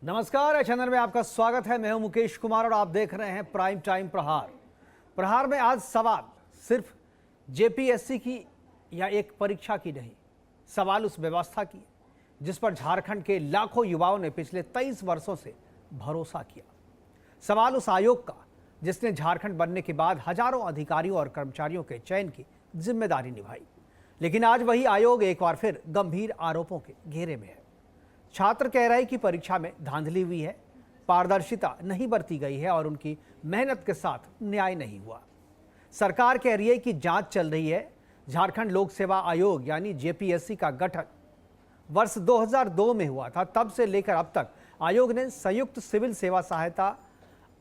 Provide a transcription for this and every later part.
नमस्कार, चैनल में आपका स्वागत है। मैं हूं मुकेश कुमार और आप देख रहे हैं प्राइम टाइम प्रहार। प्रहार में आज सवाल सिर्फ जेपीएससी की या एक परीक्षा की नहीं, सवाल उस व्यवस्था की जिस पर झारखंड के लाखों युवाओं ने पिछले 23 वर्षों से भरोसा किया। सवाल उस आयोग का जिसने झारखंड बनने के बाद हजारों अधिकारियों और कर्मचारियों के चयन की जिम्मेदारी निभाई। लेकिन आज वही आयोग एक बार फिर गंभीर आरोपों के घेरे में है। छात्र कह रहे हैं कि परीक्षा में धांधली हुई है, पारदर्शिता नहीं बरती गई है और उनकी मेहनत के साथ न्याय नहीं हुआ। सरकार कह रही है कि जांच चल रही है। झारखंड लोक सेवा आयोग यानी जेपीएससी का गठन वर्ष 2002 में हुआ था। तब से लेकर अब तक आयोग ने संयुक्त सिविल सेवा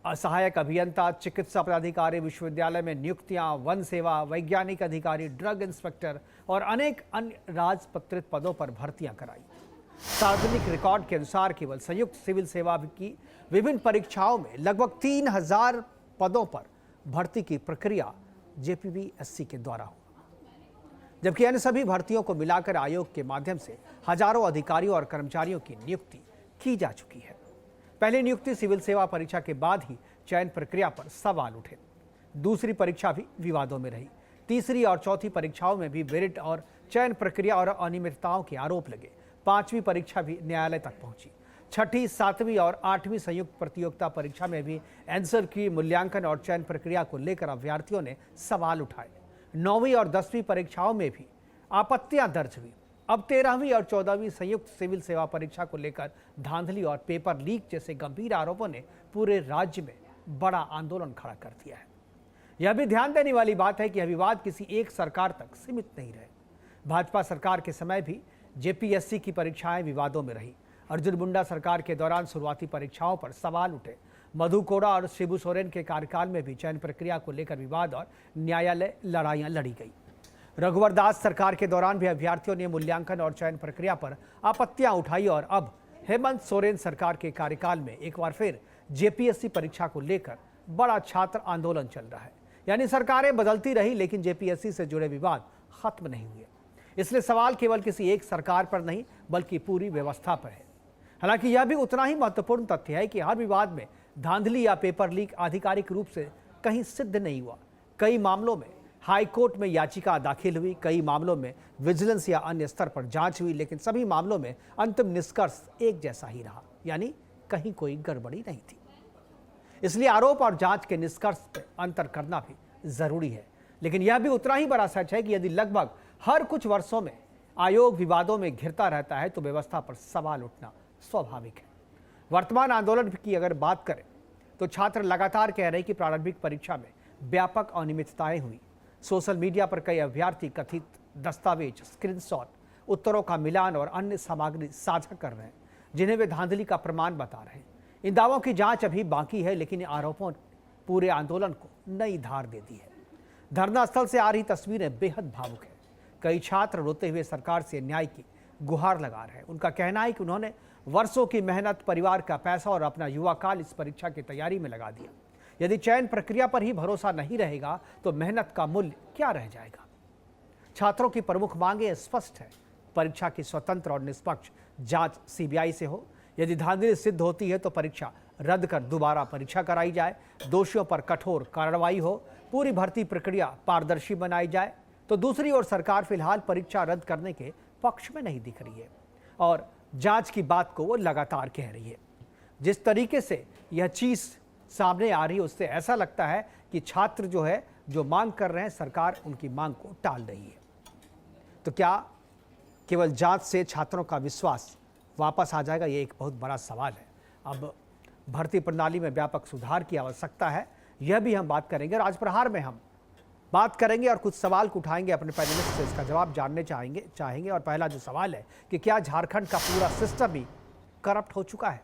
सहायक अभियंता, चिकित्सा पदाधिकारी, विश्वविद्यालय में नियुक्तियां, वन सेवा, वैज्ञानिक अधिकारी, ड्रग इंस्पेक्टर और अनेक अन्य राजपत्रित पदों पर भर्तियां कराई। सार्वजनिक रिकॉर्ड के अनुसार केवल संयुक्त सिविल सेवा की विभिन्न परीक्षाओं में लगभग 3000 पदों पर भर्ती की प्रक्रिया जेपीएससी के द्वारा हुआ, जबकि अन्य सभी भर्तियों को मिलाकर आयोग के माध्यम से हजारों अधिकारियों और कर्मचारियों की नियुक्ति की जा चुकी है। पहली नियुक्ति सिविल सेवा परीक्षा के बाद ही चयन प्रक्रिया पर सवाल उठे। दूसरी परीक्षा भी विवादों में रही। तीसरी और चौथी परीक्षाओं में भी मेरिट और चयन प्रक्रिया और अनियमितताओं के आरोप लगे। पांचवी परीक्षा भी न्यायालय तक पहुंची। छठी, सातवीं और आठवीं संयुक्त प्रतियोगिता परीक्षा में भी आंसर की मूल्यांकन और चयन प्रक्रिया को लेकर अभ्यर्थियों ने सवाल उठाए। 9वीं और 10वीं परीक्षाओं में भी आपत्तियां दर्ज हुई। अब 13वीं और 14वीं संयुक्त सिविल सेवा परीक्षा को लेकर धांधली और पेपर लीक जैसे गंभीर आरोपों ने पूरे राज्य में बड़ा आंदोलन खड़ा कर दिया है। यह भी ध्यान देने वाली बात है कि यह विवाद किसी एक सरकार तक सीमित नहीं रहे। भाजपा सरकार के समय भी जेपीएससी की परीक्षाएं विवादों में रही। अर्जुन मुंडा सरकार के दौरान शुरुआती परीक्षाओं पर सवाल उठे। मधु कोड़ा और शिबू सोरेन के कार्यकाल में भी चयन प्रक्रिया को लेकर विवाद और न्यायालय लड़ाइयां लड़ी गई। रघुवर दास सरकार के दौरान भी अभ्यर्थियों ने मूल्यांकन और चयन प्रक्रिया पर आपत्तियां उठाई और अब हेमंत सोरेन सरकार के कार्यकाल में एक बार फिर जेपीएससी परीक्षा को लेकर बड़ा छात्र आंदोलन चल रहा है। यानी सरकारें बदलती रही लेकिन जेपीएससी से जुड़े विवाद खत्म नहीं हुए। इसलिए सवाल केवल किसी एक सरकार पर नहीं बल्कि पूरी व्यवस्था पर है। हालांकि यह भी उतना ही महत्वपूर्ण तथ्य है कि हर विवाद में धांधली या पेपर लीक आधिकारिक रूप से कहीं सिद्ध नहीं हुआ। कई मामलों में हाई कोर्ट में याचिका दाखिल हुई, कई मामलों में विजिलेंस या अन्य स्तर पर जांच हुई, लेकिन सभी मामलों में अंतिम निष्कर्ष एक जैसा ही रहा, यानी कहीं कोई गड़बड़ी नहीं थी। इसलिए आरोप और जांच के निष्कर्ष पर अंतर करना भी जरूरी है। लेकिन यह भी उतना ही बड़ा सच है कि यदि लगभग हर कुछ वर्षों में आयोग विवादों में घिरता रहता है तो व्यवस्था पर सवाल उठना स्वाभाविक है। वर्तमान आंदोलन की अगर बात करें तो छात्र लगातार कह रहे हैं कि प्रारंभिक परीक्षा में व्यापक अनियमितताएं हुई। सोशल मीडिया पर कई अभ्यर्थी कथित दस्तावेज, स्क्रीनशॉट, उत्तरों का मिलान और अन्य सामग्री साझा कर रहे हैं जिन्हें वे धांधली का प्रमाण बता रहे हैं। इन दावों की जांच अभी बाकी है, लेकिन इन आरोपों ने पूरे आंदोलन को नई धार दे दी है। धरना स्थल से आ रही तस्वीरें बेहद भावुक है। कई छात्र रोते हुए सरकार से न्याय की गुहार लगा रहे हैं। उनका कहना है कि उन्होंने वर्षों की मेहनत, परिवार का पैसा और अपना युवा काल इस परीक्षा की तैयारी में लगा दिया। यदि चयन प्रक्रिया पर ही भरोसा नहीं रहेगा तो मेहनत का मूल्य क्या रह जाएगा। छात्रों की प्रमुख मांगें स्पष्ट है। परीक्षा की स्वतंत्र और निष्पक्ष जांच सीबीआई से हो। यदि धांधली सिद्ध होती है तो परीक्षा रद्द कर दोबारा परीक्षा कराई जाए। दोषियों पर कठोर कार्रवाई हो। पूरी भर्ती प्रक्रिया पारदर्शी बनाई जाए। तो दूसरी ओर सरकार फिलहाल परीक्षा रद्द करने के पक्ष में नहीं दिख रही है और जांच की बात को वो लगातार कह रही है। जिस तरीके से यह चीज सामने आ रही है उससे ऐसा लगता है कि छात्र जो मांग कर रहे हैं, सरकार उनकी मांग को टाल रही है। तो क्या केवल जांच से छात्रों का विश्वास वापस आ जाएगा? ये एक बहुत बड़ा सवाल है। अब भर्ती प्रणाली में व्यापक सुधार की आवश्यकता है, यह भी हम बात करेंगे। और आज प्रहार में हम बात करेंगे और कुछ सवाल को उठाएंगे अपने पैनलिस्ट से, इसका जवाब जानने चाहेंगे। और पहला जो सवाल है कि क्या झारखंड का पूरा सिस्टम ही करप्ट हो चुका है?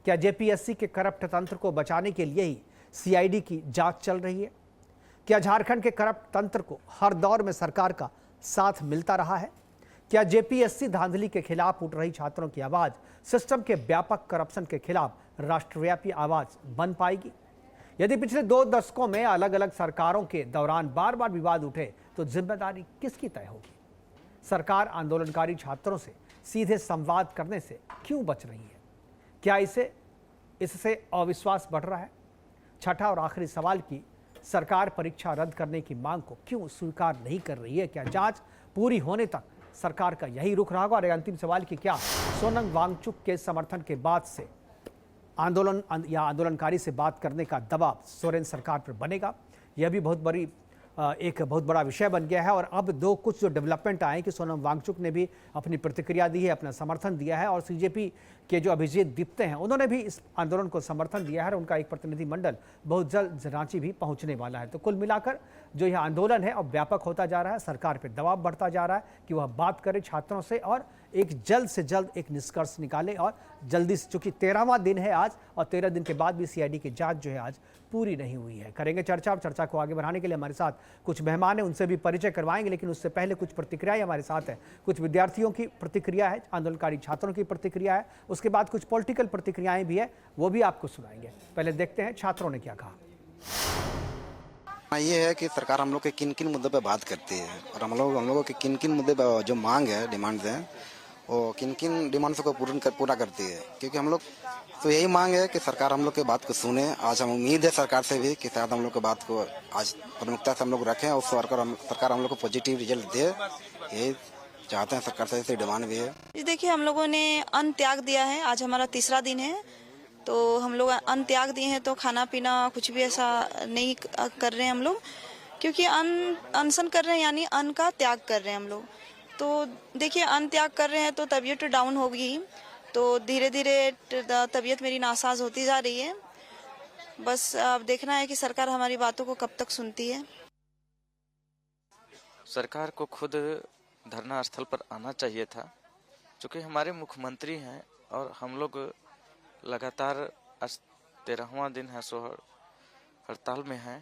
क्या जेपीएससी के करप्ट तंत्र को बचाने के लिए ही सीआईडी की जांच चल रही है? क्या झारखंड के करप्ट तंत्र को हर दौर में सरकार का साथ मिलता रहा है? क्या जेपीएससी धांधली के खिलाफ उठ रही छात्रों की आवाज सिस्टम के व्यापक करप्शन के खिलाफ राष्ट्रव्यापी आवाज बन पाएगी? यदि पिछले 2 दशकों में अलग अलग सरकारों के दौरान बार बार विवाद उठे तो जिम्मेदारी किसकी तय होगी? सरकार आंदोलनकारी छात्रों से सीधे संवाद करने से क्यों बच रही है? क्या इससे अविश्वास बढ़ रहा है? छठा और आखिरी सवाल की सरकार परीक्षा रद्द करने की मांग को क्यों स्वीकार नहीं कर रही है? क्या जांच पूरी होने तक सरकार का यही रुख रहा होगा? और अंतिम सवाल की क्या सोनम वांगचुक के समर्थन के बाद से आंदोलनकारी से बात करने का दबाव सोरेन सरकार पर बनेगा? यह भी एक बहुत बड़ा विषय बन गया है। और अब कुछ जो डेवलपमेंट आए कि सोनम वांगचुक ने भी अपनी प्रतिक्रिया दी है, अपना समर्थन दिया है, और सीजेपी के जो अभिजीत दीप्ते हैं उन्होंने भी इस आंदोलन को समर्थन दिया है और उनका एक प्रतिनिधिमंडल बहुत जल्द रांची भी पहुंचने वाला है। तो कुल मिलाकर जो यह आंदोलन है अब व्यापक होता जा रहा है, सरकार पर दबाव बढ़ता जा रहा है कि वह बात करे छात्रों से और एक जल्द से जल्द एक निष्कर्ष निकाले। और जल्दी से, चूंकि 13वां दिन है आज और 13 दिन के बाद भी सीआईडी की जांच जो है आज पूरी नहीं हुई है। करेंगे चर्चा। और चर्चा को आगे बढ़ाने के लिए हमारे साथ कुछ मेहमान हैं, उनसे भी परिचय करवाएंगे, लेकिन उससे पहले कुछ प्रतिक्रियाएं हमारे साथ है। कुछ विद्यार्थियों की प्रतिक्रिया है, आंदोलनकारी छात्रों की प्रतिक्रिया है, उसके बाद कुछ पॉलिटिकल प्रतिक्रियाएं भी है, वो भी आपको सुनाएंगे। पहले देखते हैं छात्रों ने क्या कहा। ये है कि सरकार हम लोग के किन किन मुद्दों पे बात करती है और हम लोगों के किन किन मुद्दे पे जो मांग है, डिमांड्स हैं, वो किन किन डिमांड्स को पूरा करती है। क्योंकि हम लोग तो यही मांग है कि सरकार हम लोग के बात को सुने। आज हम उम्मीद है सरकार से भी कि शायद हम लोग के बात को आज प्रमुखता से हम लोग रखें और सरकार हम लोग को पॉजिटिव रिजल्ट दे, यही चाहते हैं सरकार से। ऐसी डिमांड भी है। देखिए, हम लोगों ने अन्न त्याग दिया है, आज हमारा तीसरा दिन है, तो हम लोग अन्न त्याग दिए हैं, तो खाना पीना कुछ भी ऐसा नहीं कर रहे हैं हम लोग, क्योंकि अनशन कर रहे हैं, यानी अन्न का त्याग कर रहे हैं हम लोग। तो देखिए, अन्न त्याग कर रहे हैं तो तबीयत डाउन होगी, तो धीरे धीरे तबीयत मेरी नासाज होती जा रही है। बस अब देखना है कि सरकार हमारी बातों को कब तक सुनती है। सरकार को खुद धरना स्थल पर आना चाहिए था, क्योंकि हमारे मुख्यमंत्री हैं और हम लोग लगातार 13वां दिन है सो हड़ताल में हैं।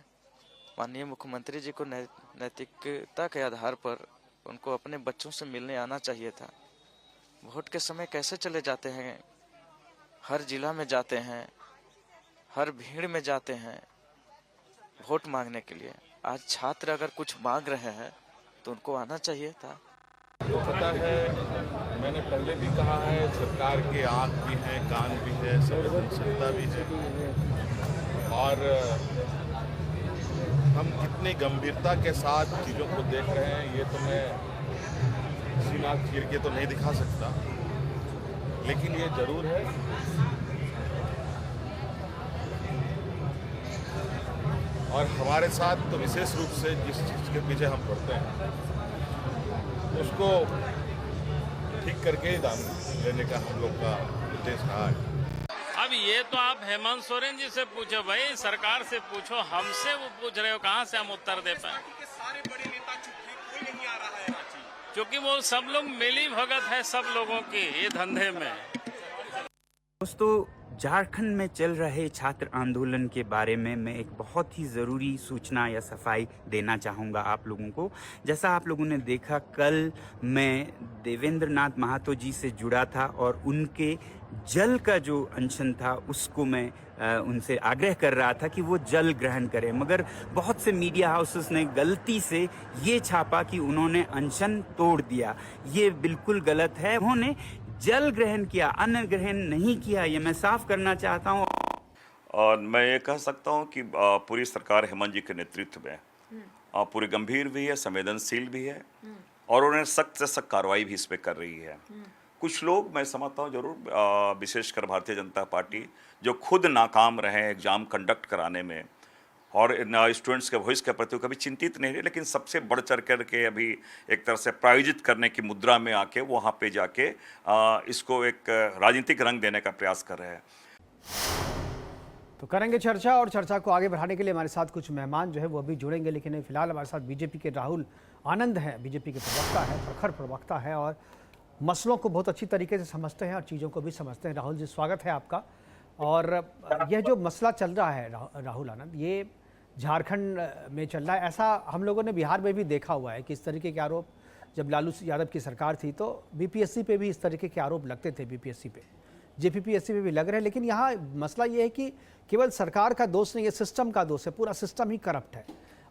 माननीय मुख्यमंत्री जी को नैतिकता के आधार पर उनको अपने बच्चों से मिलने आना चाहिए था। वोट के समय कैसे चले जाते हैं, हर जिला में जाते हैं, हर भीड़ में जाते हैं वोट मांगने के लिए। आज छात्र अगर कुछ मांग रहे हैं तो उनको आना चाहिए था। तो पता है, मैंने पहले भी कहा है, सरकार के आँख भी हैं, कान भी है, संवेदनशीलता भी है, और हम कितनी गंभीरता के साथ चीज़ों को देख रहे हैं ये तो मैं सीना चीर के तो नहीं दिखा सकता, लेकिन ये जरूर है और हमारे साथ तो विशेष रूप से जिस चीज़ के पीछे हम पड़ते हैं उसको ठीक करके ही दाम लेने का हम लोग का उद्देश्य रहा है। अब ये तो आप हेमंत सोरेन जी से पूछो भाई, सरकार से पूछो, हमसे वो पूछ रहे हो, कहाँ से हम उत्तर दे पाए? सारे बड़े नेता कोई नहीं आ रहा है, क्योंकि वो सब लोग मिली भगत है सब लोगों की ये धंधे में। दोस्तों, झारखंड में चल रहे छात्र आंदोलन के बारे में मैं एक बहुत ही ज़रूरी सूचना या सफाई देना चाहूँगा आप लोगों को। जैसा आप लोगों ने देखा, कल मैं देवेंद्र नाथ महतो जी से जुड़ा था और उनके जल का जो अनशन था उसको मैं उनसे आग्रह कर रहा था कि वो जल ग्रहण करें, मगर बहुत से मीडिया हाउसेस ने गलती से ये छापा कि उन्होंने अनशन तोड़ दिया। ये बिल्कुल गलत है। उन्होंने जल ग्रहण किया, अन्न ग्रहण नहीं किया, ये मैं साफ करना चाहता हूँ। और मैं ये कह सकता हूँ कि पूरी सरकार हेमंत जी के नेतृत्व में पूरी गंभीर भी है, संवेदनशील भी है और उन्हें सख्त से सख्त कार्रवाई भी इस पर कर रही है। कुछ लोग, मैं समझता हूँ जरूर, विशेषकर भारतीय जनता पार्टी, जो खुद नाकाम रहे एग्ज़ाम कंडक्ट कराने में और स्टूडेंट्स के भविष्य के प्रति कभी चिंतित नहीं रहे, लेकिन सबसे बढ़ चढ़ करके अभी एक तरह से प्रायोजित करने की मुद्रा में आके वहाँ पे जाके इसको एक राजनीतिक रंग देने का प्रयास कर रहे हैं। तो करेंगे चर्चा, और चर्चा को आगे बढ़ाने के लिए हमारे साथ कुछ मेहमान जो है वो अभी जुड़ेंगे, लेकिन फिलहाल हमारे साथ बीजेपी के राहुल आनंद हैं। बीजेपी के प्रवक्ता है, प्रखर प्रवक्ता है और मसलों को बहुत अच्छी तरीके से समझते हैं और चीज़ों को भी समझते हैं। राहुल जी, स्वागत है आपका। और यह जो मसला चल रहा है राहुल आनंद, ये झारखंड में चल रहा है, ऐसा हम लोगों ने बिहार में भी देखा हुआ है कि इस तरीके के आरोप जब लालू यादव की सरकार थी तो बीपीएससी पे भी इस तरीके के आरोप लगते थे, बीपीएससी पे, जेपीपीएससी पे भी लग रहे हैं। लेकिन यहाँ मसला ये है कि केवल सरकार का दोष नहीं, ये सिस्टम का दोष है, पूरा सिस्टम ही करप्ट है।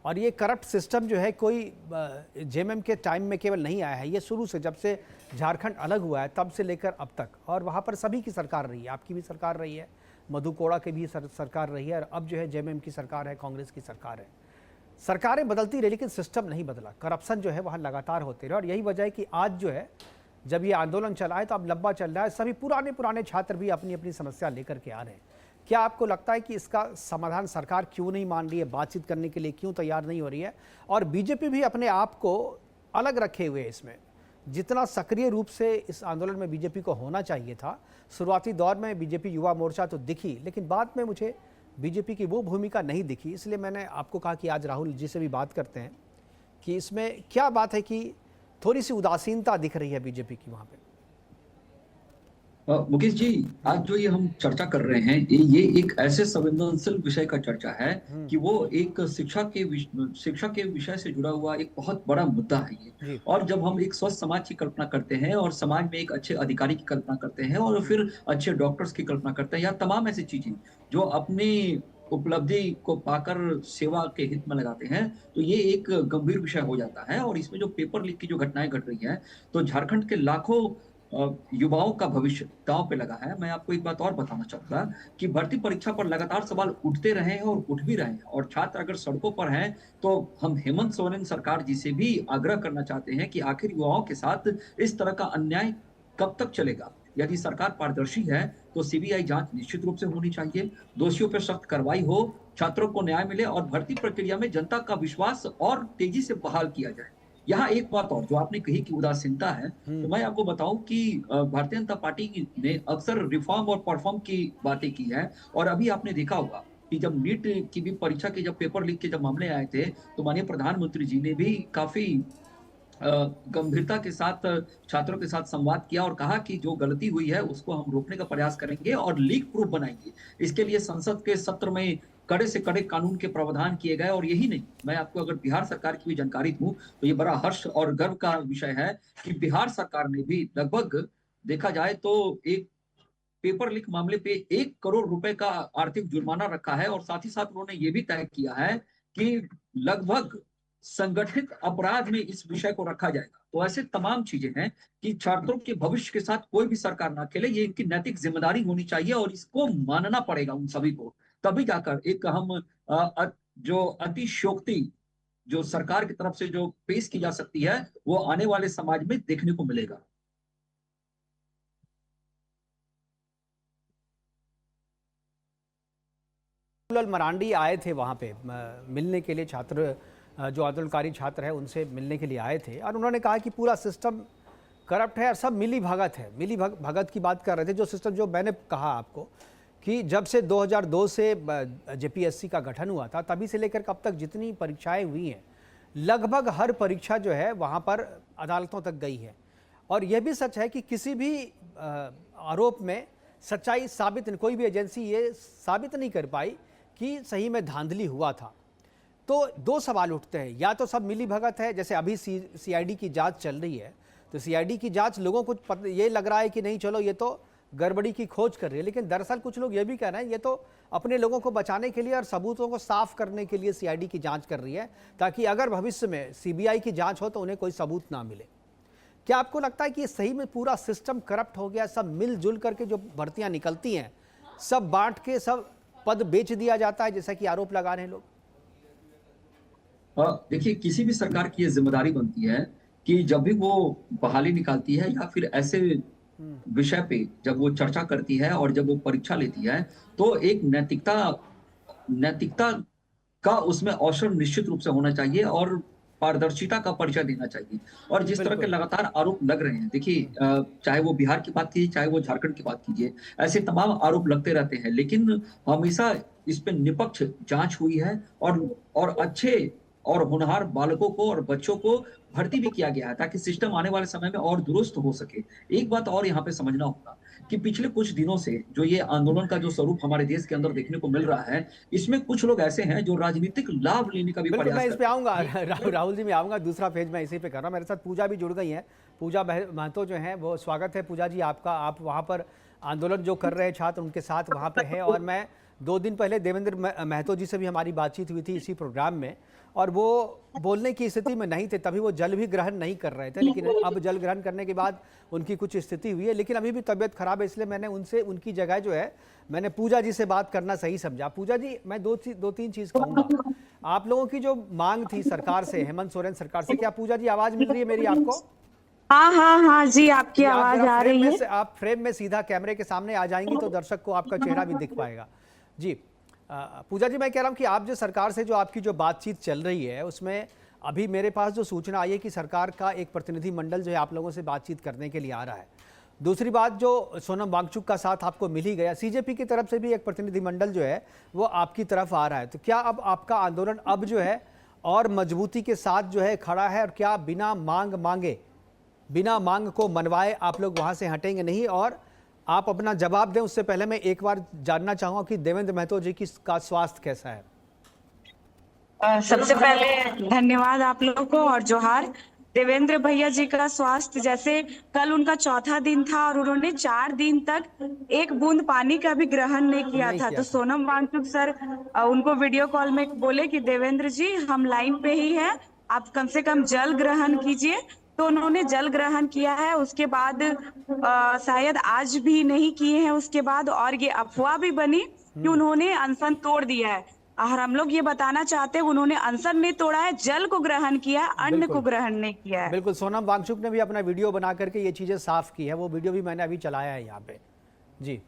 और ये करप्ट सिस्टम जो है कोई जेएमएम के टाइम में केवल नहीं आया है, ये शुरू से जब से झारखंड अलग हुआ है तब से लेकर अब तक, और वहाँ पर सभी की सरकार रही है, आपकी भी सरकार रही है, मधु कोड़ा की भी सरकार रही है, और अब जो है जेएमएम की सरकार है, कांग्रेस की सरकार है। सरकारें बदलती रही लेकिन सिस्टम नहीं बदला, करप्शन जो है वहाँ लगातार होते रहे। और यही वजह है कि आज जो है जब ये आंदोलन चला है तो अब लंबा चल रहा है, सभी पुराने छात्र भी अपनी अपनी समस्या लेकर के आ रहे हैं। क्या आपको लगता है कि इसका समाधान सरकार क्यों नहीं मान रही है, बातचीत करने के लिए क्यों तैयार नहीं हो रही है? और बीजेपी भी अपने आप को अलग रखे हुए है इसमें, जितना सक्रिय रूप से इस आंदोलन में बीजेपी को होना चाहिए था। शुरुआती दौर में बीजेपी युवा मोर्चा तो दिखी, लेकिन बाद में मुझे बीजेपी की वो भूमिका नहीं दिखी, इसलिए मैंने आपको कहा कि आज राहुल जी से भी बात करते हैं कि इसमें क्या बात है कि थोड़ी सी उदासीनता दिख रही है बीजेपी की वहाँ पे। मुकेश जी, आज जो ये हम चर्चा कर रहे हैं ये एक ऐसे संवेदनशील विषय का चर्चा है कि वो एक शिक्षा के विषय से जुड़ा हुआ एक बहुत बड़ा मुद्दा है ये। और जब हम एक स्वस्थ समाज की कल्पना करते हैं और समाज में एक अच्छे अधिकारी की कल्पना करते हैं और फिर अच्छे डॉक्टर्स की कल्पना करते हैं, या तमाम ऐसी चीजें जो अपनी उपलब्धि को पाकर सेवा के हित में लगाते हैं, तो ये एक गंभीर विषय हो जाता है। और इसमें जो पेपर लीक की जो घटनाएं घट रही हैं, तो झारखंड के लाखों युवाओं का भविष्य दांव पे लगा है। मैं आपको एक बात और बताना चाहूंगा कि भर्ती परीक्षा पर लगातार सवाल उठते रहे हैं और उठ भी रहे हैं, और छात्र अगर सड़कों पर हैं तो हम हेमंत सोरेन सरकार जी से भी आग्रह करना चाहते हैं कि आखिर युवाओं के साथ इस तरह का अन्याय कब तक चलेगा। यदि सरकार पारदर्शी है तो सीबीआई जांच निश्चित रूप से होनी चाहिए, दोषियों पर सख्त कार्रवाई हो, छात्रों को न्याय मिले और भर्ती प्रक्रिया में जनता का विश्वास और तेजी से बहाल किया जाए। यहाँ एक बात और जो आपने कही कि उदासीनता है, तो मैं आपको बताऊं कि भारतीय जनता पार्टी ने अक्सर रिफॉर्म और परफॉर्म की बातें की है। और अभी आपने देखा होगा कि जब नीट की भी परीक्षा के जब पेपर लीक के जब मामले आए थे, तो माननीय प्रधानमंत्री जी ने भी काफी गंभीरता के साथ छात्रों के साथ संवाद किया और कहा कि जो गलती हुई है उसको हम रोकने का प्रयास करेंगे और लीक प्रूफ बनाएंगे। इसके लिए संसद के सत्र में कड़े से कड़े कानून के प्रावधान किए गए। और यही नहीं, मैं आपको अगर बिहार सरकार की भी जानकारी दूं तो ये बड़ा हर्ष और गर्व का विषय है कि बिहार सरकार ने भी लगभग देखा जाए तो एक पेपर लीक मामले पे 1 करोड़ रुपए का आर्थिक जुर्माना रखा है। और साथ ही साथ उन्होंने ये भी तय किया है कि लगभग संगठित अपराध में इस विषय को रखा जाएगा। तो ऐसे तमाम चीजें हैं कि छात्रों के भविष्य के साथ कोई भी सरकार ना खेले, ये इनकी नैतिक जिम्मेदारी होनी चाहिए और इसको मानना पड़ेगा उन सभी को। तभी जाकर एक हम जो अतिशयोक्ति जो सरकार की तरफ से जो पेश की जा सकती है वो आने वाले समाज में देखने को मिलेगा। मरांडी आए थे वहाँ पे मिलने के लिए, छात्र जो आंदोलनकारी छात्र है उनसे मिलने के लिए आए थे, और उन्होंने कहा कि पूरा सिस्टम करप्ट है और सब मिली भगत है। मिली भगत की बात कर रहे थे, जो सिस्टम जो मैंने कहा आपको कि जब से 2002 से जेपीएससी का गठन हुआ था तभी से लेकर कब तक जितनी परीक्षाएं हुई हैं, लगभग हर परीक्षा जो है वहाँ पर अदालतों तक गई है। और यह भी सच है कि किसी भी आरोप में सच्चाई साबित, कोई भी एजेंसी ये साबित नहीं कर पाई कि सही में धांधली हुआ था। तो दो सवाल उठते हैं, या तो सब मिली भगत है, जैसे अभी सीआईडी की जांच चल रही है, तो सीआईडी की जांच लोगों को ये लग रहा है कि नहीं चलो ये तो गड़बड़ी की खोज कर रही है, लेकिन दरअसल कुछ लोग ये भी कह रहे हैं ये तो अपने लोगों को बचाने के लिए और सबूतों को साफ करने के लिए सीआईडी की जांच कर रही है, ताकि अगर भविष्य में सीबीआई की जांच हो तो उन्हें कोई सबूत ना मिले। क्या आपको लगता है कि सही में पूरा सिस्टम करप्ट हो गया, सब मिलजुल करके जो भर्तियां निकलती हैं सब बांट के सब पद बेच दिया जाता है, जैसा कि आरोप लगा रहे हैं लोग? देखिए, किसी भी सरकार की ये जिम्मेदारी बनती है कि जब भी वो बहाली निकालती है या फिर ऐसे विषय पे जब वो चर्चा करती है और जब वो परीक्षा लेती है, तो एक नैतिकता का उसमें अवसर निश्चित रूप से होना चाहिए और पारदर्शिता का परिचय देना चाहिए। और जिस तरह के लगातार आरोप लग रहे हैं, देखिए चाहे वो बिहार की बात कीजिए, चाहे वो झारखंड की बात कीजिए, ऐसे तमाम आरोप लगते रहते हैं, लेकिन हमेशा इस पे निष्पक्ष जांच हुई है और अच्छे और होनहार बालकों को और बच्चों को भर्ती भी किया गया है ताकि सिस्टम आने वाले समय में और दुरुस्त हो सके। एक बात और यहाँ पे समझना होगा कि पिछले कुछ दिनों से जो ये आंदोलन का जो स्वरूप हमारे देश के अंदर देखने को मिल रहा है, इसमें कुछ लोग ऐसे हैं जो राजनीतिक लाभ लेने का भी प्रयास मैं इस पे आऊंगा, राहुल जी मैं आऊंगा, दूसरा फेज मैं इसी पे कर रहा हूँ। मेरे साथ पूजा भी जुड़ गई है, पूजा महतो जो है वो, स्वागत है पूजा जी आपका। आप वहाँ पर आंदोलन जो कर रहे हैं छात्र उनके साथ वहाँ पे हैं, और मैं 2 दिन पहले देवेंद्र महतो जी से भी हमारी बातचीत हुई थी इसी प्रोग्राम में, और वो बोलने की स्थिति में नहीं थे, तभी वो जल भी ग्रहण नहीं कर रहे थे। लेकिन अब जल ग्रहण करने के बाद उनकी कुछ स्थिति हुई है, लेकिन अभी भी तबीयत खराब है, इसलिए मैंने उनसे उनकी जगह जो है मैंने पूजा जी से बात करना सही समझा। पूजा जी, मैं दो तीन चीज़ कहूँगा। आप लोगों की जो मांग थी सरकार से, हेमंत सोरेन सरकार से, क्या पूजा जी आवाज़ मिल रही है मेरी आपको? हाँ हाँ हाँ जी, आपकी आवाज आ रही है। आप फ्रेम में सीधा कैमरे के सामने आ जाएंगी तो दर्शक को आपका चेहरा भी दिख पाएगा। जी पूजा जी, मैं कह रहा हूं कि आप जो सरकार से जो आपकी जो बातचीत चल रही है, उसमें अभी मेरे पास जो सूचना आई है कि सरकार का एक प्रतिनिधि मंडल जो है आप लोगों से बातचीत करने के लिए आ रहा है। दूसरी बात, जो सोनम वांगचुक का साथ आपको मिल ही गया, सीजेपी की तरफ से भी एक प्रतिनिधि मंडल जो है वो आपकी तरफ आ रहा है। तो क्या अब आपका आंदोलन अब जो है और मजबूती के साथ जो है खड़ा है, और क्या बिना मांग को मनवाए आप लोग वहां से हटेंगे नहीं? और आप अपना जवाब दें उससे पहले मैं एक बार जानना चाहूंगा कि देवेंद्र महतो जी का स्वास्थ्य कैसा है? सबसे पहले धन्यवाद आप लोगों को और जोहार। देवेंद्र भैया जी का स्वास्थ्य, जैसे कल उनका चौथा दिन था और उन्होंने 4 दिन तक एक बूंद पानी का भी ग्रहण नहीं किया था। तो सोनम वांगचुक सर उनको वीडियो कॉल में बोले कि देवेंद्र जी हम लाइन पे ही हैं, आप कम से कम जल ग्रहण कीजिए। तो उन्होंने जल ग्रहण किया है। उसके बाद शायद आज भी नहीं किए हैं उसके बाद, और ये अफवाह भी बनी कि उन्होंने अनशन तोड़ दिया है। और हम लोग ये बताना चाहते हैं उन्होंने अनशन नहीं तोड़ा है, जल को ग्रहण किया है, अन्न को ग्रहण नहीं किया है। बिल्कुल, सोनम वांगचुक ने भी अपना वीडियो बना करके ये चीजें साफ की है, वो वीडियो भी मैंने अभी चलाया है यहाँ पे। जी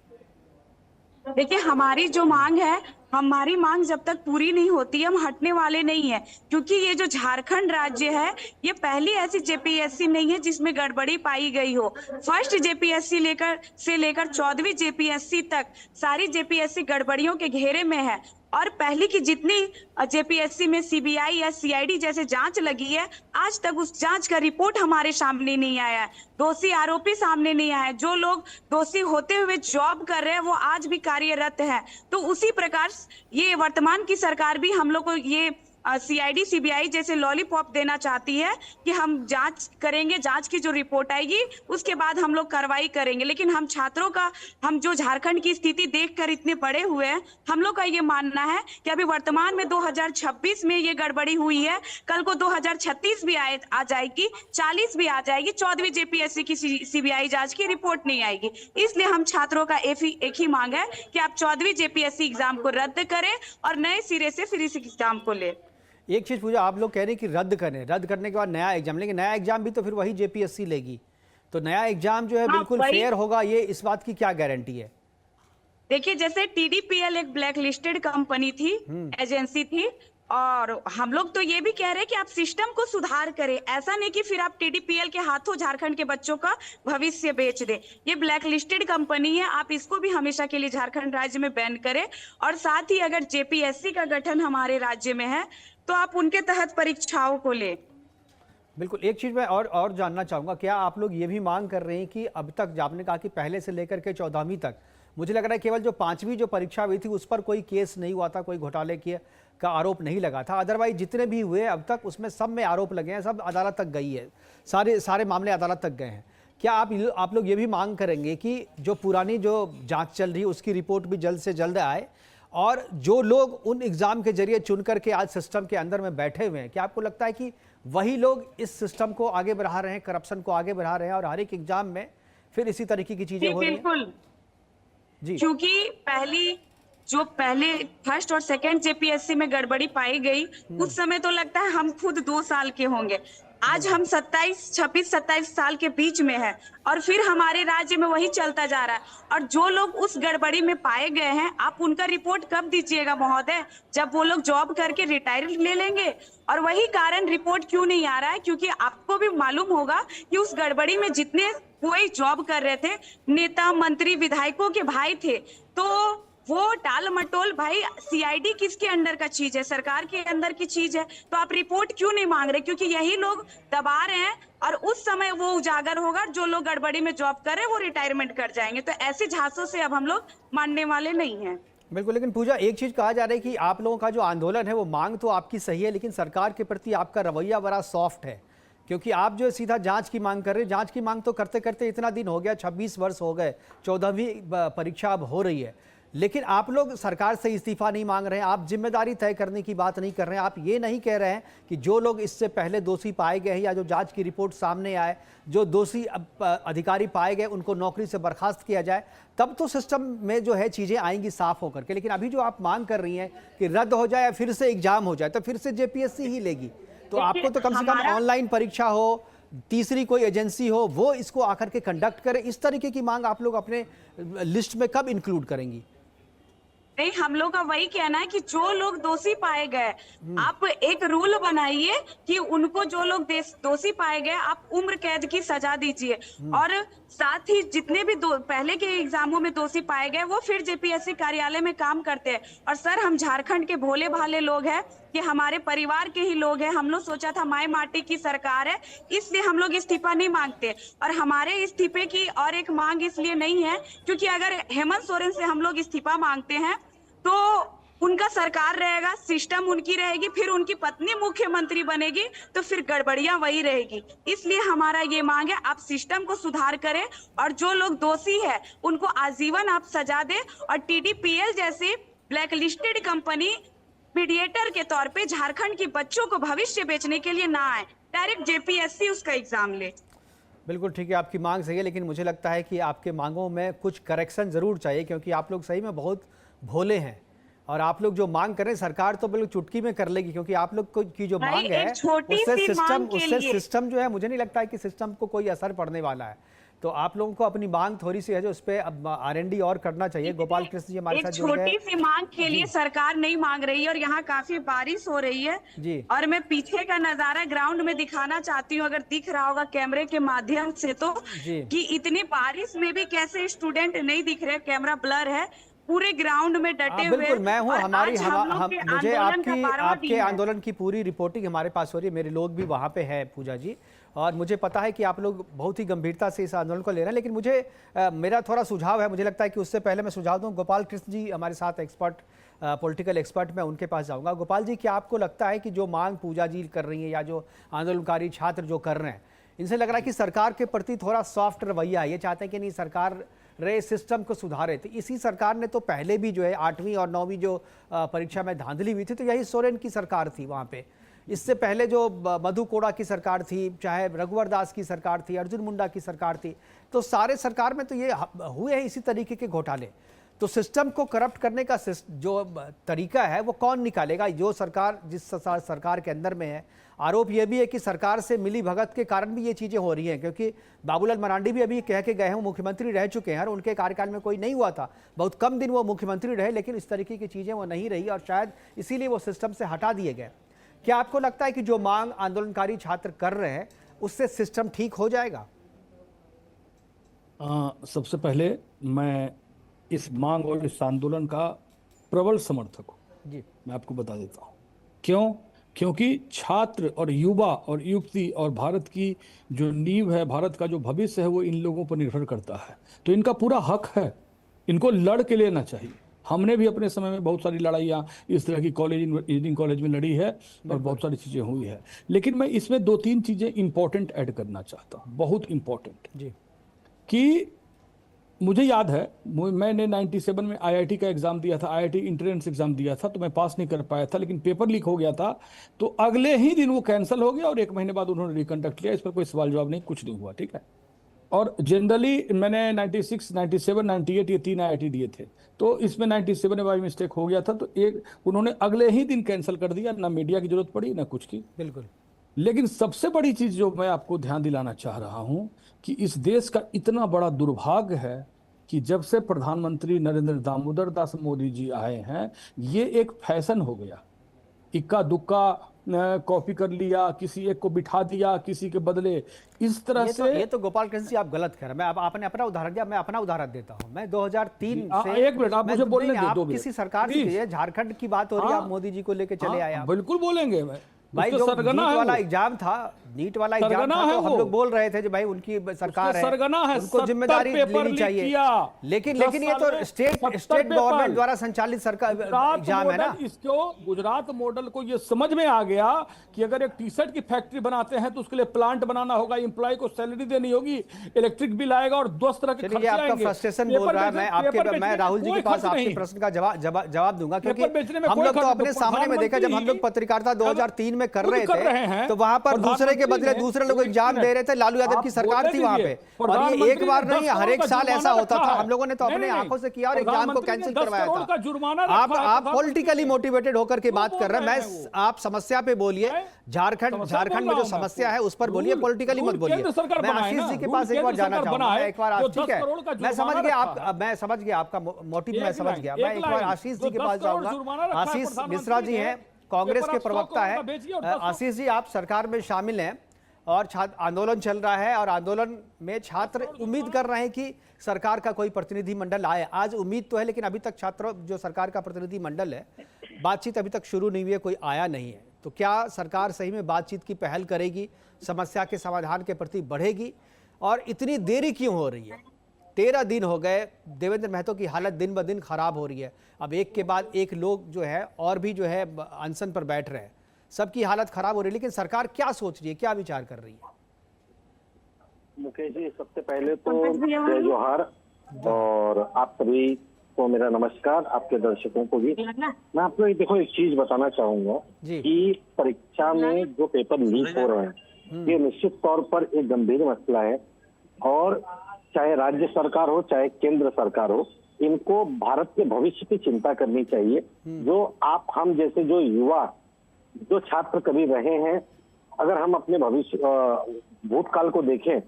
देखिए, हमारी जो मांग है, हमारी मांग जब तक पूरी नहीं होती हम हटने वाले नहीं है। क्योंकि ये जो झारखंड राज्य है, ये पहली ऐसी जेपीएससी नहीं है जिसमें गड़बड़ी पाई गई हो। फर्स्ट जेपीएससी लेकर 14वीं जेपीएससी तक सारी जेपीएससी गड़बड़ियों के घेरे में है। और पहली की जितनी जेपीएससी में सीबीआई या सीआईडी जैसे जांच लगी है, आज तक उस जांच का रिपोर्ट हमारे सामने नहीं आया है, दोषी आरोपी सामने नहीं आया है। जो लोग दोषी होते हुए जॉब कर रहे हैं वो आज भी कार्यरत है। तो उसी प्रकार ये वर्तमान की सरकार भी हम लोग को ये सीआईडी सीबीआई जैसे लॉलीपॉप देना चाहती है कि हम जांच करेंगे, जांच की जो रिपोर्ट आएगी उसके बाद हम लोग कार्रवाई करेंगे। लेकिन हम छात्रों का, हम जो झारखंड की स्थिति देखकर इतने बड़े हुए हैं, हम लोग का ये मानना है कि अभी वर्तमान में 2026 में ये गड़बड़ी हुई है, कल को 2036 भी आ जाएगी, 40 भी आ जाएगी, 14वीं जेपीएससी की सीबीआई जांच की रिपोर्ट नहीं आएगी। इसलिए हम छात्रों का एक ही मांग है कि आप 14वीं जेपीएससी एग्जाम को रद्द करें और नए सिरे से फिर इस एग्जाम को ले। एक चीज पूजा, आप लोग कह रहे हैं कि रद्द करने के बाद नया एग्जाम, लेकिन नया एग्जाम भी तो फिर वही जेपीएससी लेगी, तो नया एग्जाम जो है बिल्कुल फेयर होगा, ये इस बात की क्या गारंटी है? देखिए, जैसे टीडीपीएल एक ब्लैक लिस्टेड कंपनी थी, एजेंसी थी, और हम लोग तो ये भी कह रहे हैं कि आप सिस्टम को सुधार करें। ऐसा नहीं कि फिर आप टीडीपीएल के हाथों झारखंड के बच्चों का भविष्य बेच दे। ये ब्लैक लिस्टेड कंपनी है, आप इसको भी हमेशा के लिए झारखंड राज्य में बैन करें। और साथ ही अगर जेपीएससी का गठन हमारे राज्य में है तो आप उनके तहत परीक्षाओं को ले। बिल्कुल, एक चीज मैं और जानना चाहूंगा, क्या आप लोग ये भी मांग कर रहे हैं कि अब तक आपने कहा कि पहले से लेकर के 14वीं तक, मुझे लग रहा है केवल जो 5वीं जो परीक्षा हुई थी उस पर कोई केस नहीं हुआ था, कोई घोटाले का आरोप नहीं लगा था, अदरवाइज जितने भी हुए अब तक उसमें सब में आरोप लगे हैं, सब अदालत तक गई है, सारे मामले अदालत तक गए हैं। क्या आप लोग ये भी मांग करेंगे कि जो पुरानी जो जांच चल रही है उसकी रिपोर्ट भी जल्द से जल्द आए, और जो लोग उन एग्जाम के जरिए चुन करके आज सिस्टम के अंदर में बैठे हुए हैं, क्या आपको लगता है कि वही लोग इस सिस्टम को आगे बढ़ा रहे हैं, करप्शन को आगे बढ़ा रहे हैं, और हर एक एग्जाम में फिर इसी तरीके की चीजें हो रही हैं? बिल्कुल जी, क्योंकि पहले फर्स्ट और सेकंड जेपीएससी में गड़बड़ी पाई गई, उस समय तो लगता है हम खुद 2 साल के होंगे। आज हम 26-27 साल के बीच में है और फिर हमारे राज्य में वही चलता जा रहा है। और जो लोग उस गड़बड़ी में पाए गए हैं, आप उनका रिपोर्ट कब दीजिएगा महोदय? जब वो लोग जॉब करके रिटायर ले लेंगे। और वही कारण रिपोर्ट क्यों नहीं आ रहा है, क्योंकि आपको भी मालूम होगा कि उस गड़बड़ी में जितने कोई जॉब कर रहे थे, नेता मंत्री विधायकों के भाई थे, तो वो टाल मटोल भाई सीआईडी किसके अंडर का चीज है? सरकार के अंदर की चीज है। तो आप रिपोर्ट क्यों नहीं मांग रहे? क्योंकि यही लोग दबा रहे हैं और उस समय वो उजागर होगा, जो लोग गड़बड़ी में जॉब कर रहे हैं वो रिटायरमेंट कर जाएंगे। तो ऐसे झांसों से अब हम लोग मानने वाले नहीं हैं। बिल्कुल, लेकिन पूजा, एक चीज कहा जा रहा है कि आप लोगों का जो आंदोलन है वो मांग तो आपकी सही है, लेकिन सरकार के प्रति आपका रवैया बड़ा सॉफ्ट है, क्योंकि आप जो सीधा जांच की मांग कर रहे हैं। जांच की मांग तो करते करते इतना दिन हो गया, 26 वर्ष हो गए, 14वीं परीक्षा अब हो रही है, लेकिन आप लोग सरकार से इस्तीफा नहीं मांग रहे हैं, आप जिम्मेदारी तय करने की बात नहीं कर रहे हैं, आप ये नहीं कह रहे हैं कि जो लोग इससे पहले दोषी पाए गए हैं या जो जांच की रिपोर्ट सामने आए, जो दोषी अधिकारी पाए गए उनको नौकरी से बर्खास्त किया जाए, तब तो सिस्टम में जो है चीज़ें आएंगी साफ होकर के। लेकिन अभी जो आप मांग कर रही हैं कि रद्द हो जाए या फिर से एग्जाम हो जाए, तो फिर से जेपीएससी ही लेगी। तो आपको तो कम से कम ऑनलाइन परीक्षा हो, तीसरी कोई एजेंसी हो, वो इसको आकर के कंडक्ट करे। इस तरीके की मांग आप लोग अपने लिस्ट में कब इंक्लूड करेंगी? नहीं, हम लोग का वही कहना है कि जो लोग दोषी पाए गए, आप एक रूल बनाइए कि उनको जो लोग दोषी पाए गए आप उम्र कैद की सजा दीजिए, और साथ ही जितने भी पहले के एग्जामों में दोषी पाए गए वो फिर जेपीएससी कार्यालय में काम करते हैं। और सर, हम झारखंड के भोले भाले लोग हैं, कि हमारे परिवार के ही लोग हैं। हम लोग सोचा था माई माटी की सरकार है, इसलिए हम लोग इस्तीफा नहीं मांगते। और हमारे इस्तीफे की और एक मांग इसलिए नहीं है क्योंकि अगर हेमंत सोरेन से हम लोग इस्तीफा मांगते हैं तो उनका सरकार रहेगा, सिस्टम उनकी रहेगी, फिर उनकी पत्नी मुख्यमंत्री बनेगी, तो फिर गड़बड़ियां वही रहेगी। इसलिए हमारा ये मांग है, आप सिस्टम को सुधार करें और जो लोग दोषी है उनको आजीवन आप सजा दें। और टीडीपीएल जैसी ब्लैकलिस्टेड कंपनी मीडिएटर के तौर पे झारखंड के बच्चों को भविष्य बेचने के लिए ना आए, डायरेक्ट जेपीएससी उसका एग्जाम ले। बिल्कुल ठीक है, आपकी मांग सही है, लेकिन मुझे लगता है कि आपके मांगों में कुछ करेक्शन जरूर चाहिए, क्योंकि आप लोग सही में बहुत भोले हैं। और आप लोग जो मांग करें सरकार तो बिल्कुल चुटकी में कर लेगी, क्योंकि आप लोग की जो मांग है उससे सिस्टम जो है, मुझे नहीं लगता है कि सिस्टम को कोई असर पड़ने वाला है। तो आप लोगों को अपनी मांग थोड़ी सी है जो उस पर R&D और करना चाहिए। गोपाल कृष्ण जी हमारे साथ जुड़ गए। छोटी सी मांग के लिए सरकार नहीं मांग रही है, और यहाँ काफी बारिश हो रही है जी। और मैं पीछे का नजारा ग्राउंड में दिखाना चाहती हूँ, अगर दिख रहा होगा कैमरे के माध्यम से तो, कि इतनी बारिश में भी कैसे स्टूडेंट नहीं दिख रहे, कैमरा ब्लर है, पूरे ग्राउंड में डटे हुए। बिल्कुल, मैं हूँ, मुझे आपके आंदोलन की पूरी रिपोर्टिंग हमारे पास हो रही है, मेरे लोग भी वहाँ पे है पूजा जी, और मुझे पता है कि आप लोग बहुत ही गंभीरता से इस आंदोलन को ले रहे हैं। लेकिन मुझे मेरा थोड़ा सुझाव है, मुझे लगता है कि उससे पहले मैं सुझाव दूं, गोपाल कृष्ण जी हमारे साथ एक्सपर्ट, पॉलिटिकल एक्सपर्ट, मैं उनके पास जाऊंगा। गोपाल जी, क्या आपको लगता है कि जो मांग पूजा जी कर रही है या जो आंदोलनकारी छात्र जो कर रहे हैं, इनसे लग रहा है कि सरकार के प्रति थोड़ा सॉफ्ट रवैया, ये चाहते हैं कि नहीं सरकार रहे सिस्टम को सुधारे? तो इसी सरकार ने तो पहले भी जो है 8वीं और 9वीं जो परीक्षा में धांधली हुई थी, तो यही सोरेन की सरकार थी वहाँ पे। इससे पहले जो मधु कोड़ा की सरकार थी, चाहे रघुवर दास की सरकार थी, अर्जुन मुंडा की सरकार थी, तो सारे सरकार में तो ये हुए हैं इसी तरीके के घोटाले। तो सिस्टम को करप्ट करने का जो तरीका है वो कौन निकालेगा? जो सरकार जिस सरकार के अंदर में है। आरोप ये भी है कि सरकार से मिली भगत के कारण भी ये चीज़ें हो रही हैं, क्योंकि बाबूलाल मरांडी भी अभी कह के गए हैं, वो मुख्यमंत्री रह चुके हैं और उनके कार्यकाल में कोई नहीं हुआ था, बहुत कम दिन वो मुख्यमंत्री रहे, लेकिन इस तरीके की चीज़ें वो नहीं रही और शायद इसीलिए वो सिस्टम से हटा दिए गए। क्या आपको लगता है कि जो मांग आंदोलनकारी छात्र कर रहे हैं उससे सिस्टम ठीक हो जाएगा? सबसे पहले मैं इस मांग और इस आंदोलन का प्रबल समर्थक हूँ जी। मैं आपको बता देता हूँ क्यों। क्योंकि छात्र और युवा और युवती और भारत की जो नींव है, भारत का जो भविष्य है, वो इन लोगों पर निर्भर करता है। तो इनका पूरा हक है, इनको लड़ के लेना चाहिए। हमने भी अपने समय में बहुत सारी लड़ाइयाँ इस तरह की इंजीनियरिंग कॉलेज में लड़ी है और बहुत सारी चीज़ें हुई है। लेकिन मैं इसमें 2-3 चीज़ें इंपॉर्टेंट ऐड करना चाहता हूँ, बहुत इंपॉर्टेंट जी। कि मुझे याद है, मैंने 97 में IIT का एग्ज़ाम दिया था, IIT इंट्रेंस एग्ज़ाम दिया था, तो मैं पास नहीं कर पाया था, लेकिन पेपर लीक हो गया था, तो अगले ही दिन वो कैंसिल हो गया और 1 महीने बाद उन्होंने रिकंडक्ट किया। इस पर कोई सवाल जवाब नहीं, कुछ नहीं हुआ, ठीक है। और जनरली मैंने 96, 97, 98 ये 3 IIT दिए थे, तो इसमें 97 में बाई मिस्टेक हो गया था, तो उन्होंने अगले ही दिन कैंसिल कर दिया, ना मीडिया की जरूरत पड़ी ना कुछ की। बिल्कुल। लेकिन सबसे बड़ी चीज जो मैं आपको ध्यान दिलाना चाह रहा हूं कि इस देश का इतना बड़ा दुर्भाग्य है कि जब से प्रधानमंत्री नरेंद्र दामोदर दास मोदी जी आए हैं, ये एक फैशन हो गया। इक्का दुक्का कॉपी कर लिया, किसी एक को बिठा दिया किसी के बदले, इस तरह से। ये तो गोपाल कृष्ण जी आप गलत कह रहे हैं। मैं आपने अपना उदाहरण दिया, मैं अपना उदाहरण देता हूं। मैं 2003 से, एक मिनट आप मुझे बोलने दे दो। किसी सरकार से, झारखंड की बात हो रही है, आप मोदी जी को लेके चले आए। बिल्कुल बोलेंगे। भाई जो नीट वाला एग्जाम था, नीट वाला एग्जाम सरगना था है तो हम वो। लोग बोल रहे थे कि भाई उनकी सरकार है, सरगना है, उनको 70 जिम्मेदारी पेपर लेनी लीक चाहिए। किया। लेकिन 10 ये साल तो में स्टेट 70 गवर्नमेंट पेपर। द्वारा संचालित सरकार गुजरात एग्जाम है ना। मॉडल इसको गुजरात मॉडल को ये समझ में आ गया कि अगर एक टी शर्ट की फैक्ट्री बनाते हैं तो उसके लिए प्लांट बनाना होगा, एम्प्लॉय को सैलरी देनी होगी, इलेक्ट्रिक बिल आएगा और 10 तरह के चलिए, खर्चे आपका आएंगे। फ्रस्ट्रेशन बोल रहा है, मैं राहुल जी के पास आपके नहीं। प्रश्न का जवाब दूंगा, क्योंकि पेपर बेचने में हम कोई लोग तो खर्च अपने नहीं। सामने में देखा, जब हम लोग पत्रकारिता 2003 में कर खुद रहे कर रहे थे हैं। तो वहां पर दूसरे के बदले प्रधानमंत्री दूसरे लोग ने एग्जाम दे रहे थे, लालू यादव की आप सरकार बोलने थी वहां पे। दीजिए। और ये प्रधानमंत्री एक बार ने नहीं, 10 हर एक करोड़ का साल ऐसा जुर्माना होता रखा था। है। हम लोगों ने तो अपने नहीं, आंखों से किया और एग्जाम को प्रधानमंत्री ने कैंसिल 10 करवाया करोड़ का था। जुर्माना रखा है, आप प्रधानमंत्री पॉलिटिकली ने। मोटिवेटेड होकर के बात कर रहे हैं। बोल रहे हैं मैं आप समस्या पे बोलिए, झारखंड में जो समस्या है उस पर बोलिए, पॉलिटिकली मत बोलिए। मैं आशीष जी के पास एक बार जाना चाहूंगा, मैं एक बार, ठीक है, मैं समझ गया आपका मोटिव, मैं समझ गया। मैं एक बार आशीष जी के पास जाऊंगा। आशीष मिश्रा जी हैं, कांग्रेस के प्रवक्ता है। आशीष जी, आप सरकार में शामिल हैं और छात्र आंदोलन चल रहा है और आंदोलन में छात्र उम्मीद कर रहे हैं कि सरकार का कोई प्रतिनिधिमंडल आए। आज उम्मीद तो है, लेकिन अभी तक छात्रों जो सरकार का प्रतिनिधिमंडल है, बातचीत अभी तक शुरू नहीं हुई है, कोई आया नहीं है। तो क्या सरकार सही में बातचीत की पहल करेगी, समस्या के समाधान के प्रति बढ़ेगी, और इतनी देरी क्यों हो रही है? 13 दिन हो गए, देवेंद्र महतो की हालत दिन ब दिन खराब हो रही है। अब एक के बाद एक लोग जो है और भी जो है अनशन पर बैठ रहे हैं, सबकी हालत खराब हो रही है, लेकिन सरकार क्या सोच रही है, क्या विचार कर रही है? मुकेश जी, सबसे पहले तो जय जोहार, और आप सभी को मेरा नमस्कार, आपके दर्शकों को भी। मैं आपको देखो एक चीज बताना चाहूंगा कि परीक्षा में जो पेपर लीक हो रहे हैं, ये निश्चित तौर पर एक गंभीर मसला है, और चाहे राज्य सरकार हो चाहे केंद्र सरकार हो, इनको भारत के भविष्य की चिंता करनी चाहिए। जो आप हम जैसे जो युवा, जो छात्र कभी रहे हैं, अगर हम अपने भविष्य भूतकाल को देखें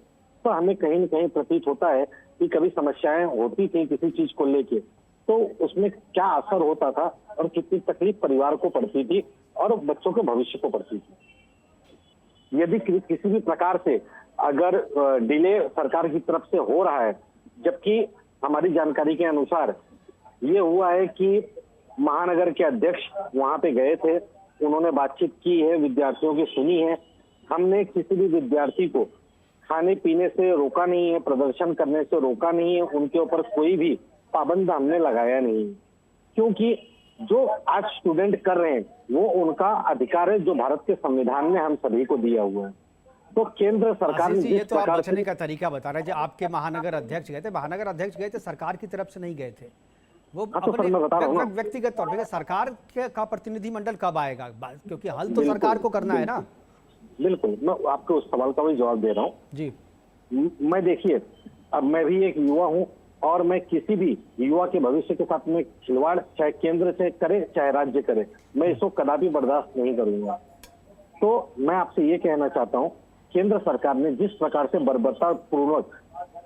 तो हमें कहीं न कहीं प्रतीत होता है कि कभी समस्याएं होती थी किसी चीज को लेके, तो उसमें क्या असर होता था और कितनी तकलीफ परिवार को पड़ती थी और बच्चों के भविष्य को पड़ती थी। यदि किसी भी प्रकार से अगर डिले सरकार की तरफ से हो रहा है, जबकि हमारी जानकारी के अनुसार ये हुआ है कि महानगर के अध्यक्ष वहां पे गए थे, उन्होंने बातचीत की है, विद्यार्थियों की सुनी है। हमने किसी भी विद्यार्थी को खाने पीने से रोका नहीं है, प्रदर्शन करने से रोका नहीं है, उनके ऊपर कोई भी पाबंद हमने लगाया नहीं, क्योंकि जो आज स्टूडेंट कर रहे हैं वो उनका अधिकार है जो भारत के संविधान में हम सभी को दिया हुआ है। तो केंद्र सरकार ने ये तो आप बचने का तरीका बता रहे हैं। जो आपके महानगर अध्यक्ष गए थे, सरकार की तरफ से नहीं गए थे, वो अपने व्यक्तिगत तौर पर। सरकार का प्रतिनिधिमंडल कब आएगा, क्योंकि हल तो सरकार को करना है ना। बिल्कुल, मैं आपको उस सवाल का भी जवाब दे रहा हूँ जी। मैं देखिए, अब मैं भी एक युवा हूँ और मैं किसी भी युवा के भविष्य के साथ में खिलवाड़ चाहे केंद्र से करे चाहे राज्य करे, मैं इसको कदापि बर्दाश्त नहीं करूंगा। तो मैं आपसे ये कहना चाहता हूँ, केंद्र सरकार ने जिस प्रकार से बर्बरतापूर्वक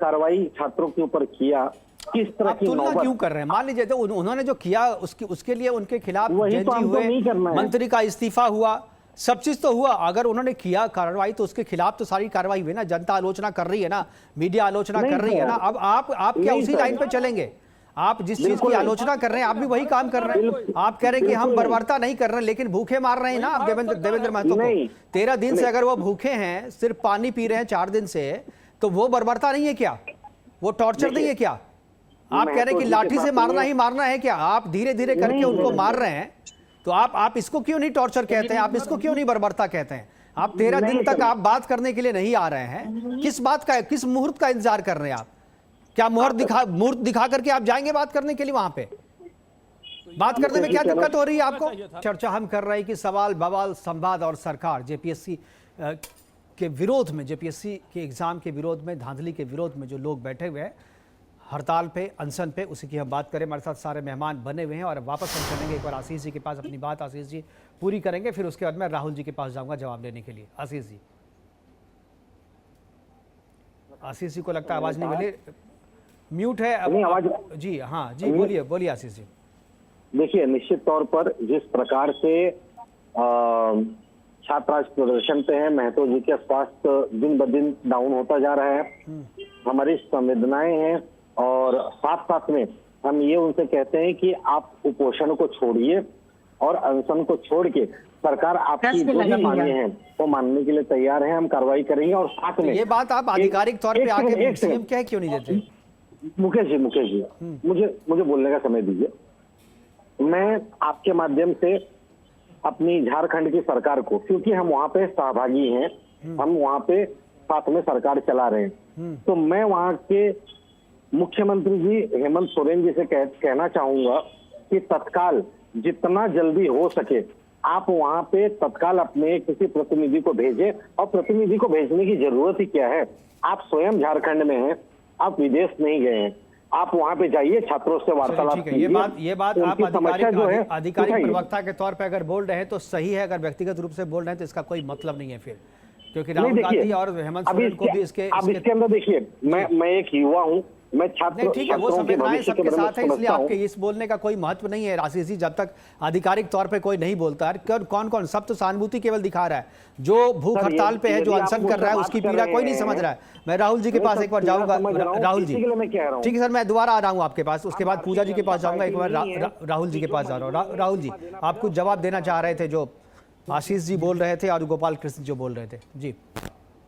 कार्रवाई छात्रों के ऊपर किया, किस तरह की तुलना क्यों कर रहे हैं? मान लीजिए तो उन्होंने जो किया उसके लिए उनके खिलाफ जयंती हुए, मंत्री का इस्तीफा हुआ, सब चीज तो हुआ। अगर उन्होंने किया कार्रवाई तो उसके खिलाफ तो सारी कार्रवाई हुई ना, जनता आलोचना कर रही है ना, मीडिया आलोचना कर रही है ना। अब आप क्या उसी लाइन पे चलेंगे? आप जिस चीज की आलोचना कर रहे हैं आप भी वही काम कर रहे हैं। आप कह रहे हैं कि हम बर्बरता नहीं कर रहे हैं, लेकिन भूखे मार रहे हैं ना आप देवेंद्र महतो को। 13 दिन से अगर वो भूखे हैं, सिर्फ पानी पी रहे हैं 4 दिन से, तो वो बर्बरता नहीं है क्या? वो टॉर्चर नहीं है क्या? आप कह रहे हैं कि लाठी से मारना ही मारना है क्या? आप धीरे धीरे करके उनको मार रहे हैं, तो आप इसको क्यों नहीं टॉर्चर कहते हैं? आप इसको क्यों नहीं बर्बरता कहते हैं? आप 13 दिन तक आप बात करने के लिए नहीं आ रहे हैं, किस बात का, किस मुहूर्त का इंतजार कर रहे हैं आप? क्या मुहूर्त दिखा करके आप जाएंगे बात करने के लिए? वहां पे बात करने में क्या दिक्कत हो रही है आपको? चर्चा हम कर रहे हैं कि सवाल बवाल संवाद और सरकार जेपीएससी के विरोध में, जेपीएससी के एग्जाम के विरोध में, धांधली के विरोध में जो लोग बैठे हुए हैं हड़ताल पे, अनशन पे, उसी की हम बात करें। हमारे साथ सारे मेहमान बने हुए हैं और वापस हम चलेंगे एक बार आशीष जी के पास, अपनी बात आशीष जी पूरी करेंगे, फिर उसके बाद मैं राहुल जी के पास जाऊंगा जवाब लेने के लिए। आशीष जी, आशीष जी को लगता है आवाज नहीं मिली, म्यूट है आवाज जी। हाँ जी, बोलिए आशीष जी। देखिए, निश्चित तौर पर जिस प्रकार से छात्र आज प्रदर्शन पे हैं, महतो जी का स्वास्थ्य दिन ब दिन डाउन होता जा रहा है, हमारी संवेदनाएं हैं, और साथ साथ में हम ये उनसे कहते हैं कि आप कुपोषण को छोड़िए और अनशन को छोड़ के सरकार आपकी जो भी मांगे हैं वो मानने के लिए तैयार है, हम कार्रवाई करेंगे। और साथ में ये बात आप आधिकारिक तौर पे आके सीएम क्या क्यों नहीं देते? मुकेश जी मुझे बोलने का समय दीजिए। मैं आपके माध्यम से अपनी झारखंड की सरकार को, क्योंकि हम वहां पे सहभागी हैं, हम वहां पे साथ में सरकार चला रहे हैं, तो मैं वहां के मुख्यमंत्री जी हेमंत सोरेन जी से कहना चाहूंगा कि तत्काल जितना जल्दी हो सके आप वहां पे तत्काल अपने किसी प्रतिनिधि को भेजें। और प्रतिनिधि को भेजने की जरूरत ही क्या है, आप स्वयं झारखंड में हैं, आप विदेश नहीं गए हैं, आप वहां पे जाइए, छात्रों से वार्तालाप कीजिए। ये बात आप आधिकारिक प्रवक्ता के तौर पे अगर बोल रहे हैं तो सही है, अगर व्यक्तिगत रूप से बोल रहे हैं तो इसका कोई मतलब नहीं है फिर, क्योंकि राहुल गांधी और हेमंत सोरेन को भी इसके अंदर देखिए, मैं एक युवा हूं, मैं छात्र, ठीक है, वो संवेदनाएं सबके साथ है, इसलिए आपके इस बोलने का कोई महत्व नहीं है आशीष जी, जब तक आधिकारिक तौर पे कोई नहीं बोलता है। कौन सब तो सहानुभूति केवल दिखा रहा है, जो भूख हड़ताल पे है, जो अनशन कर रहा है, उसकी पीड़ा कोई नहीं समझ रहा है। मैं राहुल जी के पास एक बार जाऊंगा। राहुल जी ठीक है सर, मैं दोबारा आ रहा हूँ आपके पास, उसके बाद पूजा जी के पास जाऊंगा, एक बार राहुल जी के पास जा रहा हूँ। राहुल जी, आप कुछ जवाब देना चाह रहे थे जो आशीष जी बोल रहे थे और गोपाल कृष्ण जो बोल रहे थे? जी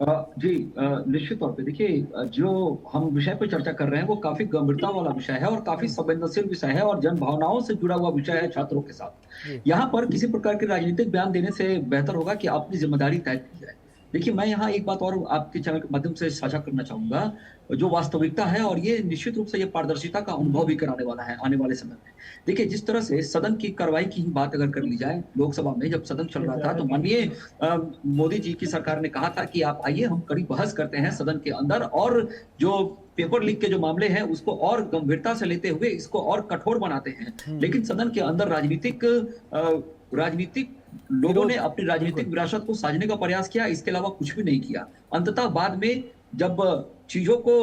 निश्चित तौर पे देखिए, जो हम विषय पर चर्चा कर रहे हैं वो काफी गंभीरता वाला विषय है और काफी संवेदनशील विषय है और जन भावनाओं से जुड़ा हुआ विषय है छात्रों के साथ। यहाँ पर किसी प्रकार के राजनीतिक बयान देने से बेहतर होगा कि अपनी जिम्मेदारी तय की जाए। देखिए, मैं यहाँ एक बात और आपके चैनल के माध्यम से साझा करना चाहूंगा, जो वास्तविकता है, और ये निश्चित रूप से ये पारदर्शिता का अनुभव भी कराने वाला है आने वाले समय में। देखिए, जिस तरह से सदन की कार्रवाई की बात अगर कर ली जाए, लोकसभा में जब सदन चल रहा था तो माननीय मोदी जी की सरकार ने कहा था कि आप आइए, हम कड़ी बहस करते हैं सदन के अंदर, और जो पेपर लीक के जो मामले हैं उसको और गंभीरता से लेते हुए इसको और कठोर बनाते हैं। लेकिन सदन के अंदर राजनीतिक लोगों ने अपनी राजनीतिक विरासत को साझने का प्रयास किया, इसके अलावा कुछ भी नहीं किया। अंततः बाद में जब चीजों को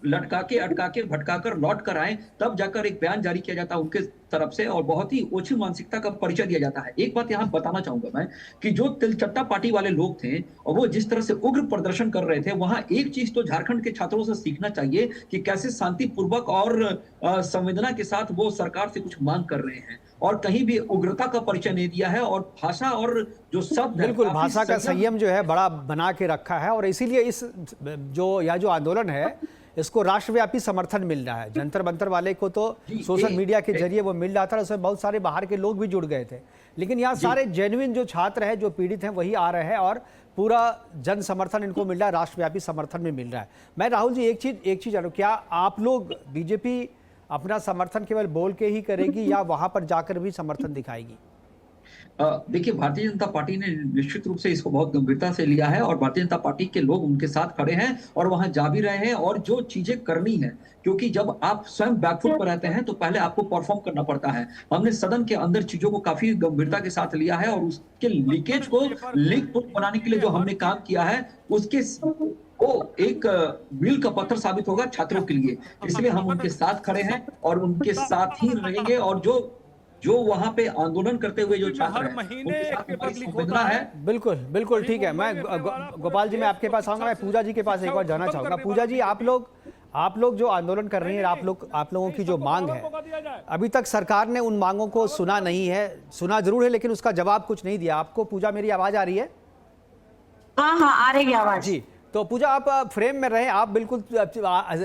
लटका के, अटका के, भटका कर लौट कर आए, तब जाकर एक बयान जारी किया जाता है उनके तरफ से और बहुत ही ओछी मानसिकता का परिचय दिया जाता है। एक बात यहाँ बताना चाहूंगा मैं कि जो तिलचट्टा पार्टी वाले लोग थे और वो जिस तरह से उग्र प्रदर्शन कर रहे थे, वहां एक चीज तो झारखंड के छात्रों से सीखना चाहिए कि कैसे शांतिपूर्वक और संवेदना के साथ वो सरकार से कुछ मांग कर रहे हैं और कहीं भी उग्रता का परिचय नहीं दिया है और भाषा और जो शब्द, बिल्कुल भाषा का संयम जो है बड़ा बना के रखा है। और इसीलिए इस जो आंदोलन है इसको राष्ट्रव्यापी समर्थन मिल रहा है। जंतर मंतर वाले को तो सोशल मीडिया के जरिए वो मिल रहा था, उसमें बहुत सारे बाहर के लोग भी जुड़ गए थे, लेकिन यहाँ सारे जेन्युइन जो छात्र हैं, जो पीड़ित हैं, वही आ रहे हैं और पूरा जन समर्थन इनको मिल रहा है, राष्ट्रव्यापी समर्थन भी मिल रहा है। मैं राहुल जी एक चीज जानूं, क्या आप लोग, बीजेपी अपना समर्थन केवल बोल के ही करेगी या वहां पर जाकर भी समर्थन दिखाएगी? देखिए, भारतीय जनता पार्टी ने निश्चित रूप से इसको बहुत गंभीरता से लिया है और भारतीय जनता पार्टी के लोग उनके साथ खड़े हैं और वहां जा भी रहे हैं। और जो चीजें करनी है, क्योंकि जब आप स्वयं बैकफुट पर रहते हैं तो पहले आपको परफॉर्म करना पड़ता है। हमने सदन के अंदर चीजों को काफी गंभीरता के साथ लिया है और उसके लीकेज को लीक प्रूफ बनाने के लिए जो हमने काम किया है उसके वो एक मील का पत्थर साबित होगा छात्रों के लिए। इसलिए हम उनके साथ खड़े हैं और उनके साथ ही रहेंगे। और जो वहां पे आंदोलन करते हुए जो छात्र हैं, उनके साथ हमारी संवेदना है। बिल्कुल ठीक है। मैं गोपाल जी, मैं आपके पास आऊंगा, मैं पूजा जी के पास एक बार जाना चाहूंगा। पूजा जी, आप लोग जो आंदोलन कर रही हैं, आप लोगों की जो मांग है, अभी तक सरकार ने उन मांगों को सुना नहीं है, सुना जरूर है लेकिन उसका जवाब कुछ नहीं दिया आपको। पूजा, मेरी आवाज आ रही है? हाँ, आ रही है आवाज जी। तो पूजा, आप फ्रेम में रहे, आप बिल्कुल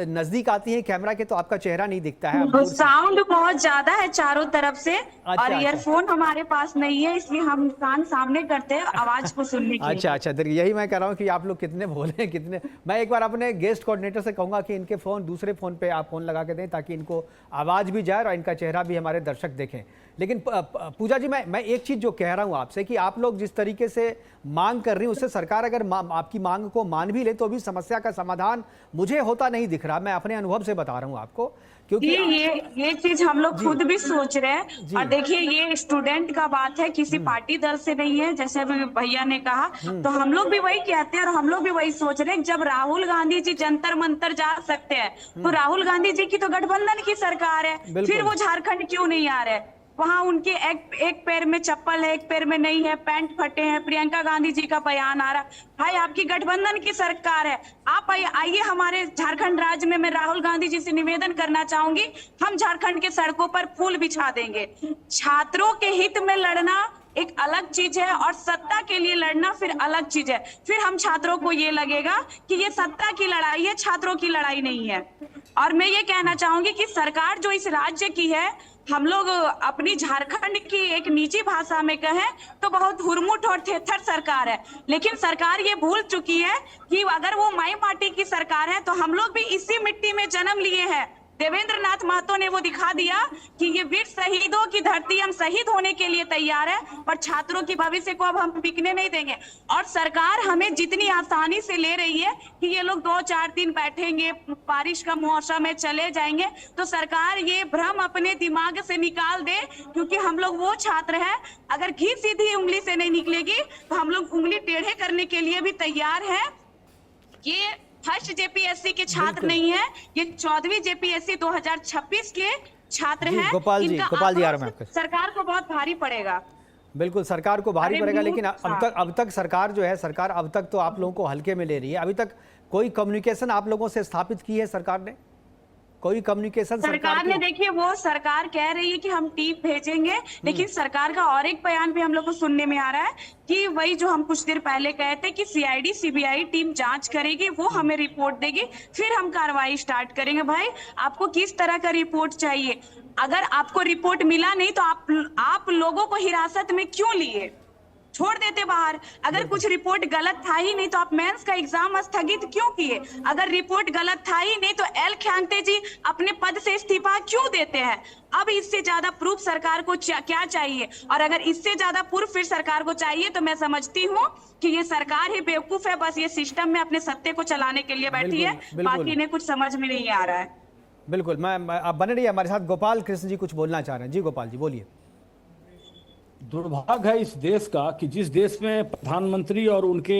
नजदीक आती हैं कैमरा के तो आपका चेहरा नहीं दिखता है। साउंड बहुत ज्यादा है चारों तरफ से। और ईयरफोन हमारे पास नहीं है, इसलिए हम कान सामने करते हैं आवाज को सुनने के लिए। अच्छा, यही मैं कह रहा हूँ कि आप लोग कितने बोले हैं, कितने। मैं एक बार अपने गेस्ट कोऑर्डिनेटर से कहूंगा कि इनके दूसरे फोन पे आप फोन लगा के दें ताकि इनको आवाज भी जाए और इनका चेहरा भी हमारे दर्शक देखें। लेकिन पूजा जी, मैं एक चीज जो कह रहा हूं आपसे कि आप लोग जिस तरीके से मांग कर रही हैं उससे सरकार अगर आपकी मांग को मान भी ले तो भी समस्या का समाधान मुझे होता नहीं दिख रहा। मैं अपने अनुभव से बता रहा हूं आपको, क्योंकि ये चीज हम लोग खुद भी सोच रहे हैं। और देखिए, ये स्टूडेंट का बात है, किसी पार्टी दल से नहीं है, जैसे भैया ने कहा। तो हम लोग भी वही कहते हैं और हम लोग भी वही सोच रहे हैं। जब राहुल गांधी जी जंतर मंतर जा सकते हैं तो राहुल गांधी जी की तो गठबंधन की सरकार है, फिर वो झारखंड क्यों नहीं आ रहे? वहां उनके एक पैर में चप्पल है, एक पैर में नहीं है, पैंट फटे हैं। प्रियंका गांधी जी का बयान आ रहा, भाई आपकी गठबंधन की सरकार है, आप आइए हमारे झारखंड राज्य में। मैं राहुल गांधी जी से निवेदन करना चाहूंगी, हम झारखंड के सड़कों पर फूल बिछा देंगे। छात्रों के हित में लड़ना एक अलग चीज है और सत्ता के लिए लड़ना फिर अलग चीज है। फिर हम छात्रों को ये लगेगा कि ये सत्ता की लड़ाई है, छात्रों की लड़ाई नहीं है। और मैं ये कहना चाहूंगी कि सरकार जो इस राज्य की है, हम लोग अपनी झारखंड की एक निजी भाषा में कहें तो बहुत हुरमुट और थेथर सरकार है। लेकिन सरकार ये भूल चुकी है कि अगर वो माई माटी की सरकार है तो हम लोग भी इसी मिट्टी में जन्म लिए हैं। देवेंद्र नाथ महतो ने वो दिखा दिया कि ये वीर शहीदों की धरती, हम शहीद होने के लिए तैयार है, पर छात्रों की भविष्य को अब हम बिकने नहीं देंगे। और सरकार हमें जितनी आसानी से ले रही है कि ये लोग 2-4 दिन बैठेंगे, बारिश का मौसम है, चले जाएंगे, तो सरकार ये भ्रम अपने दिमाग से निकाल दे, क्योंकि हम लोग वो छात्र हैं, अगर घी सीधी उंगली से नहीं निकलेगी तो हम लोग उंगली टेढ़े करने के लिए भी तैयार है। ये फर्स्ट जेपीएससी के छात्र नहीं है, ये 14वीं जेपीएससी 2026 के छात्र हैं। गोपाल जी आ रहा है, सरकार को बहुत भारी पड़ेगा। बिल्कुल सरकार को भारी पड़ेगा, लेकिन अब तक सरकार जो है, सरकार अब तक तो आप लोगों को हल्के में ले रही है। अभी तक कोई कम्युनिकेशन आप लोगों से स्थापित की है सरकार ने? कोई कम्युनिकेशन सरकार ने, देखिए वो सरकार कह रही है कि हम टीम भेजेंगे, लेकिन सरकार का और एक बयान भी हम लोग को सुनने में आ रहा है कि वही जो हम कुछ देर पहले कहे थे कि सीआईडी सीबीआई टीम जांच करेगी, वो हमें रिपोर्ट देगी, फिर हम कार्रवाई स्टार्ट करेंगे। भाई आपको किस तरह का रिपोर्ट चाहिए? अगर आपको रिपोर्ट मिला नहीं तो आप लोगों को हिरासत में क्यों लिए? छोड़ देते बाहर। अगर कुछ रिपोर्ट गलत था ही नहीं तो आप मेंस का एग्जाम स्थगित क्यों किए? अगर रिपोर्ट गलत था ही नहीं तो एल ख्यांगते जी अपने पद से इस्तीफा क्यों देते हैं? अब इससे ज्यादा प्रूफ सरकार को क्या चाहिए? और अगर इससे ज्यादा प्रूफ फिर सरकार को चाहिए तो मैं समझती हूँ कि ये सरकार ही बेवकूफ है, बस ये सिस्टम में अपने सत्ते को चलाने के लिए बैठी है, बाकी इन्हें कुछ समझ में नहीं आ रहा है। बिल्कुल, मैं आप बने रहिए हमारे साथ। गोपाल कृष्ण जी कुछ बोलना चाह रहे हैं। जी गोपाल जी बोलिए। दुर्भाग्य है इस देश का कि जिस देश में प्रधानमंत्री और उनके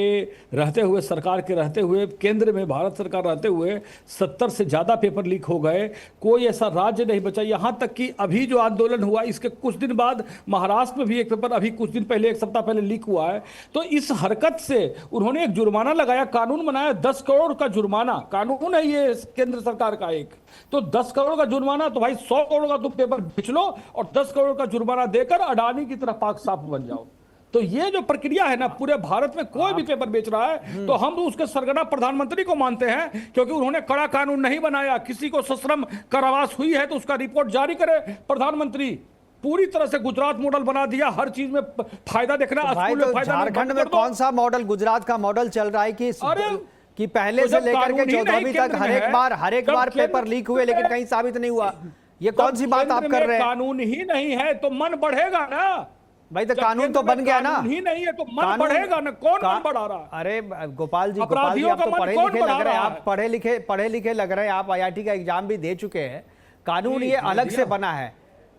रहते हुए, सरकार के रहते हुए, केंद्र में भारत सरकार रहते हुए 70 से ज्यादा पेपर लीक हो गए, कोई ऐसा राज्य नहीं बचा। यहां तक कि अभी जो आंदोलन हुआ इसके कुछ दिन बाद महाराष्ट्र में भी एक पेपर अभी कुछ दिन पहले, एक सप्ताह पहले लीक हुआ है। तो इस हरकत से उन्होंने एक जुर्माना लगाया, कानून बनाया, 10 करोड़ का जुर्माना। कानून है ये केंद्र सरकार का एक, तो 10 करोड़ का जुर्माना, तो भाई 100 करोड़ का तुम पेपर बेच लो और 10 करोड़ का जुर्माना देकर अडानी की तरह पाक साफ बन जाओ। तो ये जो प्रक्रिया है ना, पूरे भारत में कोई भी पेपर बेच रहा है तो हम उसके सरगना प्रधानमंत्री को मानते हैं, क्योंकि उन्होंने कड़ा कानून नहीं बनाया। किसी को सश्रम कारावास हुई है तो उसका रिपोर्ट जारी करे प्रधानमंत्री। पूरी तरह से गुजरात मॉडल बना दिया, हर चीज में फायदा देखना। तो झारखंड में कौन सा मॉडल, गुजरात का मॉडल चल रहा है कि पहले से लेकर के 14वीं तक हर एक बार पेपर लीक हुए लेकिन कहीं साबित नहीं हुआ? ये कौन सी बात आप कर रहे हैं? कानून ही नहीं है तो मन बढ़ेगा ना भाई, तो कानून तो बन गया ना। ही नहीं है तो मन बढ़ेगा ना। कौन मन बढ़ा रहा है? अरे गोपाल जी आप तो पढ़े लिखे लग रहे हैं, आप पढ़े लिखे लग रहे हैं, आप IIT का एग्जाम भी दे चुके हैं। कानून ये अलग से बना है,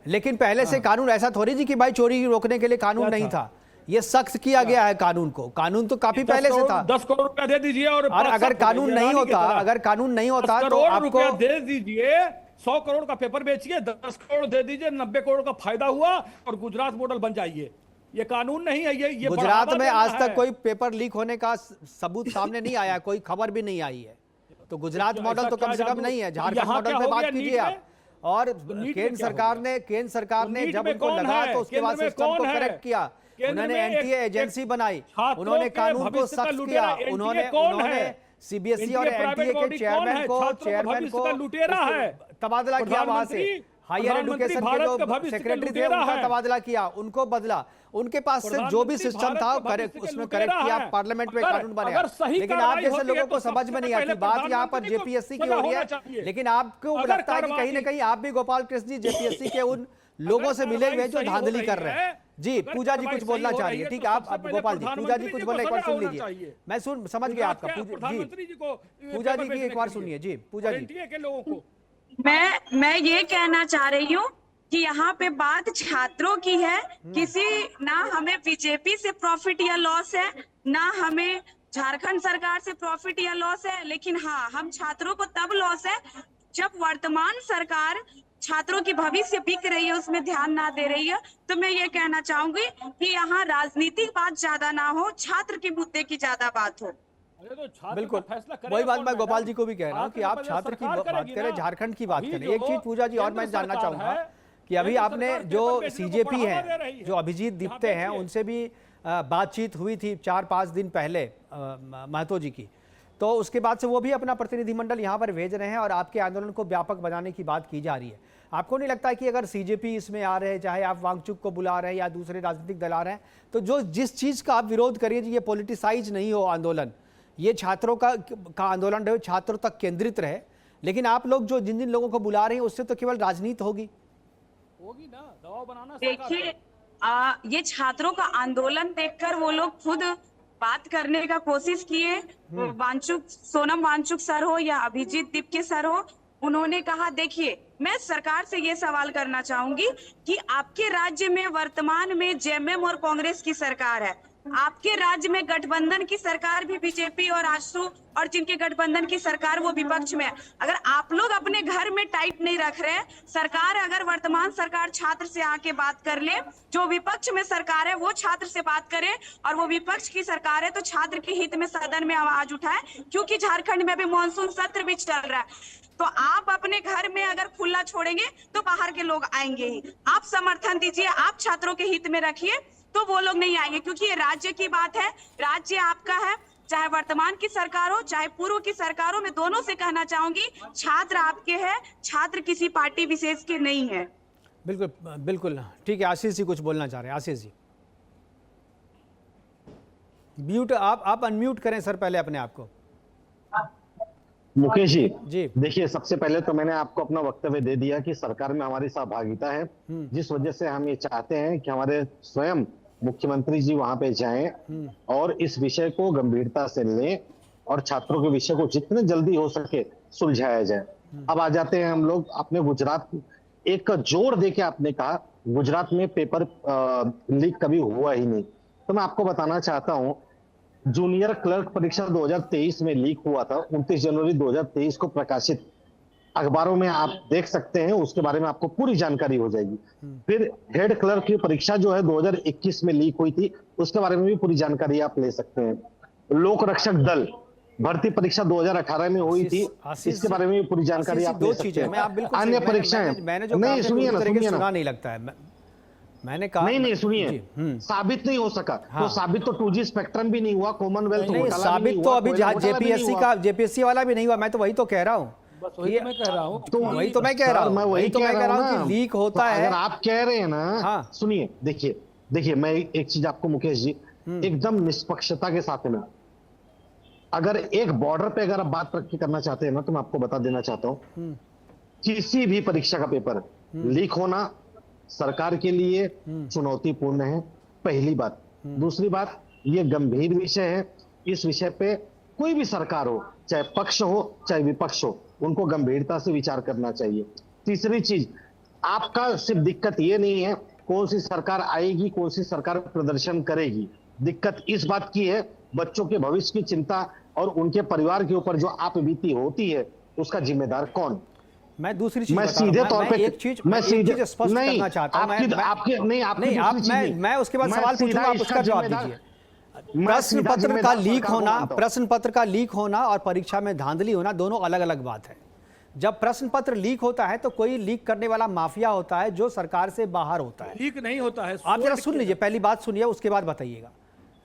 लेकिन पहले से कानून ऐसा थोड़ी जी कि भाई चोरी रोकने के लिए कानून नहीं था, ये सख्त किया गया है कानून को। कानून तो काफी पहले से था। 10 करोड़ रुपया दे दीजिए और अगर कानून नहीं होता तो आपको दे दीजिए, 100 करोड़ का पेपर बेचिए, 10 करोड़ दे दीजिए, 90 करोड़ का फायदा हुआ और गुजरात मॉडल बन जाइए। ये कानून नहीं है, ये गुजरात में आज तक कोई पेपर लीक होने का सबूत सामने नहीं आया, कोई खबर भी नहीं आई है। तो गुजरात मॉडल तो कम से कम नहीं है। झारखंड मॉडल पे बात कीजिए आप। और केंद्र सरकार ने जब उनको लगा तो उसके बाद सिस्टम को करेक्ट किया, उन्होंने एनटीए एजेंसी बनाई, उन्होंने कानून को सख्त किया, उन्होंने सीबीएसई और एनटीए के चेयरमैन को तबादला किया, वहां से हायर एजुकेशन के जो सेक्रेटरी थे उनका तबादला किया, उनको बदला। उनके पास से जो भी सिस्टम था उसमें करेक्ट किया, पार्लियामेंट में कानून बना। लेकिन आप जैसे लोगों को समझ में नहीं आती। बात यहाँ पर जेपीएससी की हो रही है, लेकिन आपको लगता है कि कहीं ना कहीं आप भी गोपाल कृष्ण जी जेपीएससी के उन लोगों से मिले हुए जो धांधली कर रहे हैं। जी पूजा जी कुछ बोलना चाह रही है, ठीक है? आप गोपाल जी, पूजा जी कुछ बोलना, एक बार सुन लीजिए। मैं समझ गया आपका। पूजा जी की एक बार सुनिए। जी पूजा जी। मैं ये कहना चाह रही हूँ कि यहाँ पे बात छात्रों की है, किसी ना हमें बीजेपी से प्रॉफिट या लॉस है, ना हमें झारखंड सरकार से प्रॉफिट या लॉस है, लेकिन हाँ हम छात्रों को तब लॉस है जब वर्तमान सरकार छात्रों की भविष्य बिक रही है, उसमें ध्यान ना दे रही है। तो मैं ये कहना चाहूंगी कि यहाँ राजनीतिक बात ज्यादा ना हो, छात्र के मुद्दे की ज्यादा बात हो। बिल्कुल वही बात मैं गोपाल जी को भी कह रहा हूँ कि आप छात्र की बात करें, झारखंड की बात करें। एक चीज पूजा जी और मैं जानना चाहूंगा कि अभी आपने जो सीजेपी है, जो अभिजीत दीप्ते हैं, उनसे भी बातचीत हुई थी 4-5 दिन पहले महतो जी की, तो उसके बाद से वो भी अपना प्रतिनिधिमंडल यहाँ पर भेज रहे हैं और आपके आंदोलन को व्यापक बनाने की बात की जा रही है। आपको नहीं लगता है कि अगर सीजेपी इसमें आ रहे हैं, चाहे आप वांगचुक को बुला रहे हैं या दूसरे राजनीतिक दल आ रहे हैं, तो जो जिस चीज़ का आप विरोध करिए ये पॉलिटिसाइज नहीं हो आंदोलन, ये छात्रों का आंदोलन रहे, छात्रों तक केंद्रित रहे, लेकिन आप लोग जो जिन जिन लोगों को बुला रहे हैं उससे तो केवल राजनीति होगी ना, दबाव बनाना। देखिए ये छात्रों का आंदोलन देखकर वो लोग खुद बात करने का कोशिश किए। सोनम वांगचुक सर हो या अभिजीत दीप्ते सर हो, उन्होंने कहा देखिए मैं सरकार से ये सवाल करना चाहूंगी कि आपके राज्य में वर्तमान में जेएमएम और कांग्रेस की सरकार है, आपके राज्य में गठबंधन की सरकार भी बीजेपी और आजसू और जिनके गठबंधन की सरकार वो विपक्ष में है। अगर आप लोग अपने घर में टाइट नहीं रख रहे, सरकार अगर वर्तमान सरकार छात्र से आके बात कर ले, जो विपक्ष में सरकार है वो छात्र से बात करे और वो विपक्ष की सरकार है तो छात्र के हित में सदन में आवाज उठाए, क्योंकि झारखंड में अभी मानसून सत्र भी चल रहा है। तो आप अपने घर में अगर खुला छोड़ेंगे तो बाहर के लोग आएंगे ही। आप समर्थन दीजिए, आप छात्रों के हित में रखिए तो वो लोग नहीं आएंगे, क्योंकि ये राज्य की बात है, राज्य आपका है, चाहे वर्तमान की सरकार हो चाहे पूर्व की सरकार हो। मैं दोनों से कहना चाहूंगी छात्र आपके हैं, छात्र किसी पार्टी विशेष के नहीं है। बिल्कुल बिल्कुल ठीक है। आशीष जी कुछ बोलना चाह रहे हैं। आशीष जी म्यूट, आप अनम्यूट करें सर पहले अपने आप को। मुकेश जी देखिए, सबसे पहले तो मैंने आपको अपना वक्तव्य दे दिया कि सरकार में हमारी सहभागिता है, जिस वजह से हम ये चाहते हैं कि हमारे स्वयं मुख्यमंत्री जी वहां पे जाएं और इस विषय को गंभीरता से लें और छात्रों के विषय को जितने जल्दी हो सके सुलझाया जाए। अब आ जाते हैं हम लोग अपने गुजरात, एक जोर दे के आपने कहा गुजरात में पेपर लीक कभी हुआ ही नहीं, तो मैं आपको बताना चाहता हूं जूनियर क्लर्क परीक्षा 2023 में लीक हुआ था। 29 जनवरी 2023 को प्रकाशित अखबारों में आप देख सकते हैं, उसके बारे में आपको पूरी जानकारी हो जाएगी। फिर हेड क्लर्क की परीक्षा जो है 2021 में लीक हुई थी, उसके बारे में भी पूरी जानकारी आप ले सकते हैं। लोक रक्षक दल भर्ती परीक्षा 2018 में हुई थी, इसके बारे में भी पूरी जानकारी आप ले सकते हैं। अन्य परीक्षाएं नहीं, सुनिए ना, नहीं लगता है मैंने कहा नहीं सुनिए, साबित नहीं हो सका। तो साबित तो 2G स्पेक्ट्रम भी नहीं हुआ, कॉमनवेल्थ घोटाला साबित तो अभी जेपीएससी वाला भी नहीं हुआ। मैं तो वही तो कह रहा हूँ, वही मैं कह रहा हूँ कि लीक होता है। अगर आप कह रहे हैं ना, सुनिए, देखिए मैं एक चीज आपको मुकेश जी एकदम निष्पक्षता के साथ में, अगर एक बॉर्डर पे अगर आप बात रख के करना चाहते हैं ना, तो मैं आपको बता देना चाहता हूँ किसी भी परीक्षा का पेपर लीक होना सरकार के लिए चुनौतीपूर्ण है, पहली बात। दूसरी बात, ये गंभीर विषय है, इस विषय पे कोई भी सरकार हो, चाहे पक्ष हो चाहे विपक्ष हो, उनको गंभीरता से विचार करना चाहिए। तीसरी चीज, आपका सिर्फ दिक्कत ये नहीं है कौन सी सरकार आएगी, कौन सी सरकार प्रदर्शन करेगी, दिक्कत इस बात की है बच्चों के भविष्य की चिंता और उनके परिवार के ऊपर जो आप बीती होती है उसका जिम्मेदार कौन। मैं दूसरी चीज मैं सीधे तौर पे एक चीज स्पष्ट करना चाहता हूं। मैं उसके बाद सवाल पूछूंगा, आप उसका जवाब दीजिए। प्रश्न पत्र का लीक होना और परीक्षा में धांधली होना दोनों अलग अलग बात है। जब प्रश्न पत्र लीक होता है तो कोई लीक करने वाला माफिया होता है जो सरकार से बाहर होता है। लीक नहीं होता है, आप जरा सुन लीजिए, पहली बात सुनिए उसके बाद बताइएगा।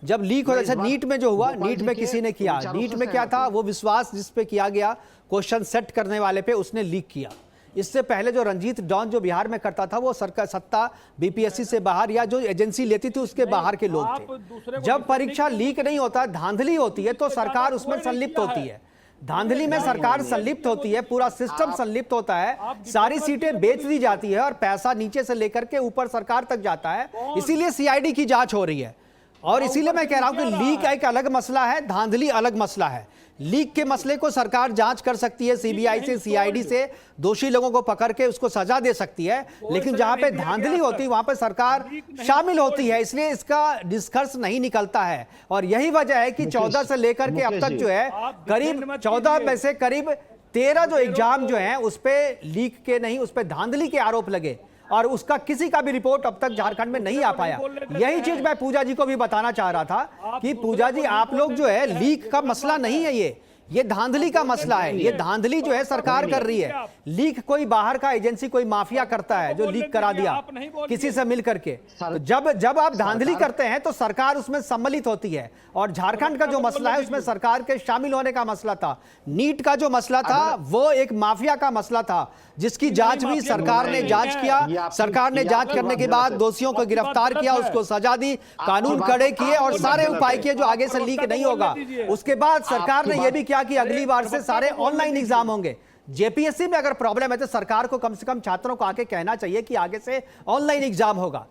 जब लीक हो, जैसे नीट में जो हुआ, नीट में किसी ने किया, नीट में क्या था, वो विश्वास जिस पे किया गया क्वेश्चन सेट करने वाले पे, उसने लीक किया। इससे पहले जो रंजीत डॉन जो बिहार में करता था, वो सरकार सत्ता बीपीएससी से बाहर या जो एजेंसी लेती थी उसके बाहर के लोग थे। जब परीक्षा लीक नहीं होता, धांधली होती है, तो सरकार उसमें संलिप्त होती है। धांधली में सरकार संलिप्त होती है, पूरा सिस्टम संलिप्त होता है, सारी सीटें बेच दी जाती है और पैसा नीचे से लेकर के ऊपर सरकार तक जाता है। इसीलिए सीआईडी की जांच हो रही है। और इसीलिए मैं कह रहा हूं कि लीक एक अलग मसला है, धांधली अलग मसला है। लीक के मसले को सरकार जांच कर सकती है, सीबीआई से, सीआईडी से दोषी लोगों को पकड़ के उसको सजा दे सकती है, लेकिन जहां पे धांधली होती है वहां पे सरकार शामिल होती है, इसलिए इसका निष्कर्ष नहीं निकलता है। और यही वजह है कि 14 से लेकर के अब तक जो है करीब 14 में से करीब 13 जो एग्जाम जो है उस पर लीक के नहीं, उस पर धांधली के आरोप लगे और उसका किसी का भी रिपोर्ट अब तक झारखंड में नहीं आ पाया। यही चीज मैं पूजा जी को भी बताना चाह रहा था कि पूजा जी, आप लोग जो है लीक का मसला नहीं है, ये धांधली का मसला है। ये धांधली जो है सरकार कर रही है। लीक कोई बाहर का एजेंसी, कोई माफिया करता है जो लीक करा दिया किसी से मिल करके। तो जब आप धांधली करते हैं तो सरकार उसमें सम्मिलित होती है। और झारखंड का जो मसला है उसमें सरकार के शामिल होने का मसला था। नीट का जो मसला था वो एक माफिया का मसला था जिसकी जांच भी सरकार ने जांच किया। सरकार ने जांच करने के बाद दोषियों को गिरफ्तार किया, उसको सजा दी, कानून कड़े किए और सारे उपाय किए जो आगे से लीक नहीं होगा। उसके बाद सरकार ने यह भी किया कि अगली बार से सारे ऑनलाइन एग्जाम होंगे। जेपीएससी में अगर प्रॉब्लम है तो सरकार को कम से कम छात्रों को आके कहना चाहिए कि आगे से ऑनलाइन एग्जाम होगा।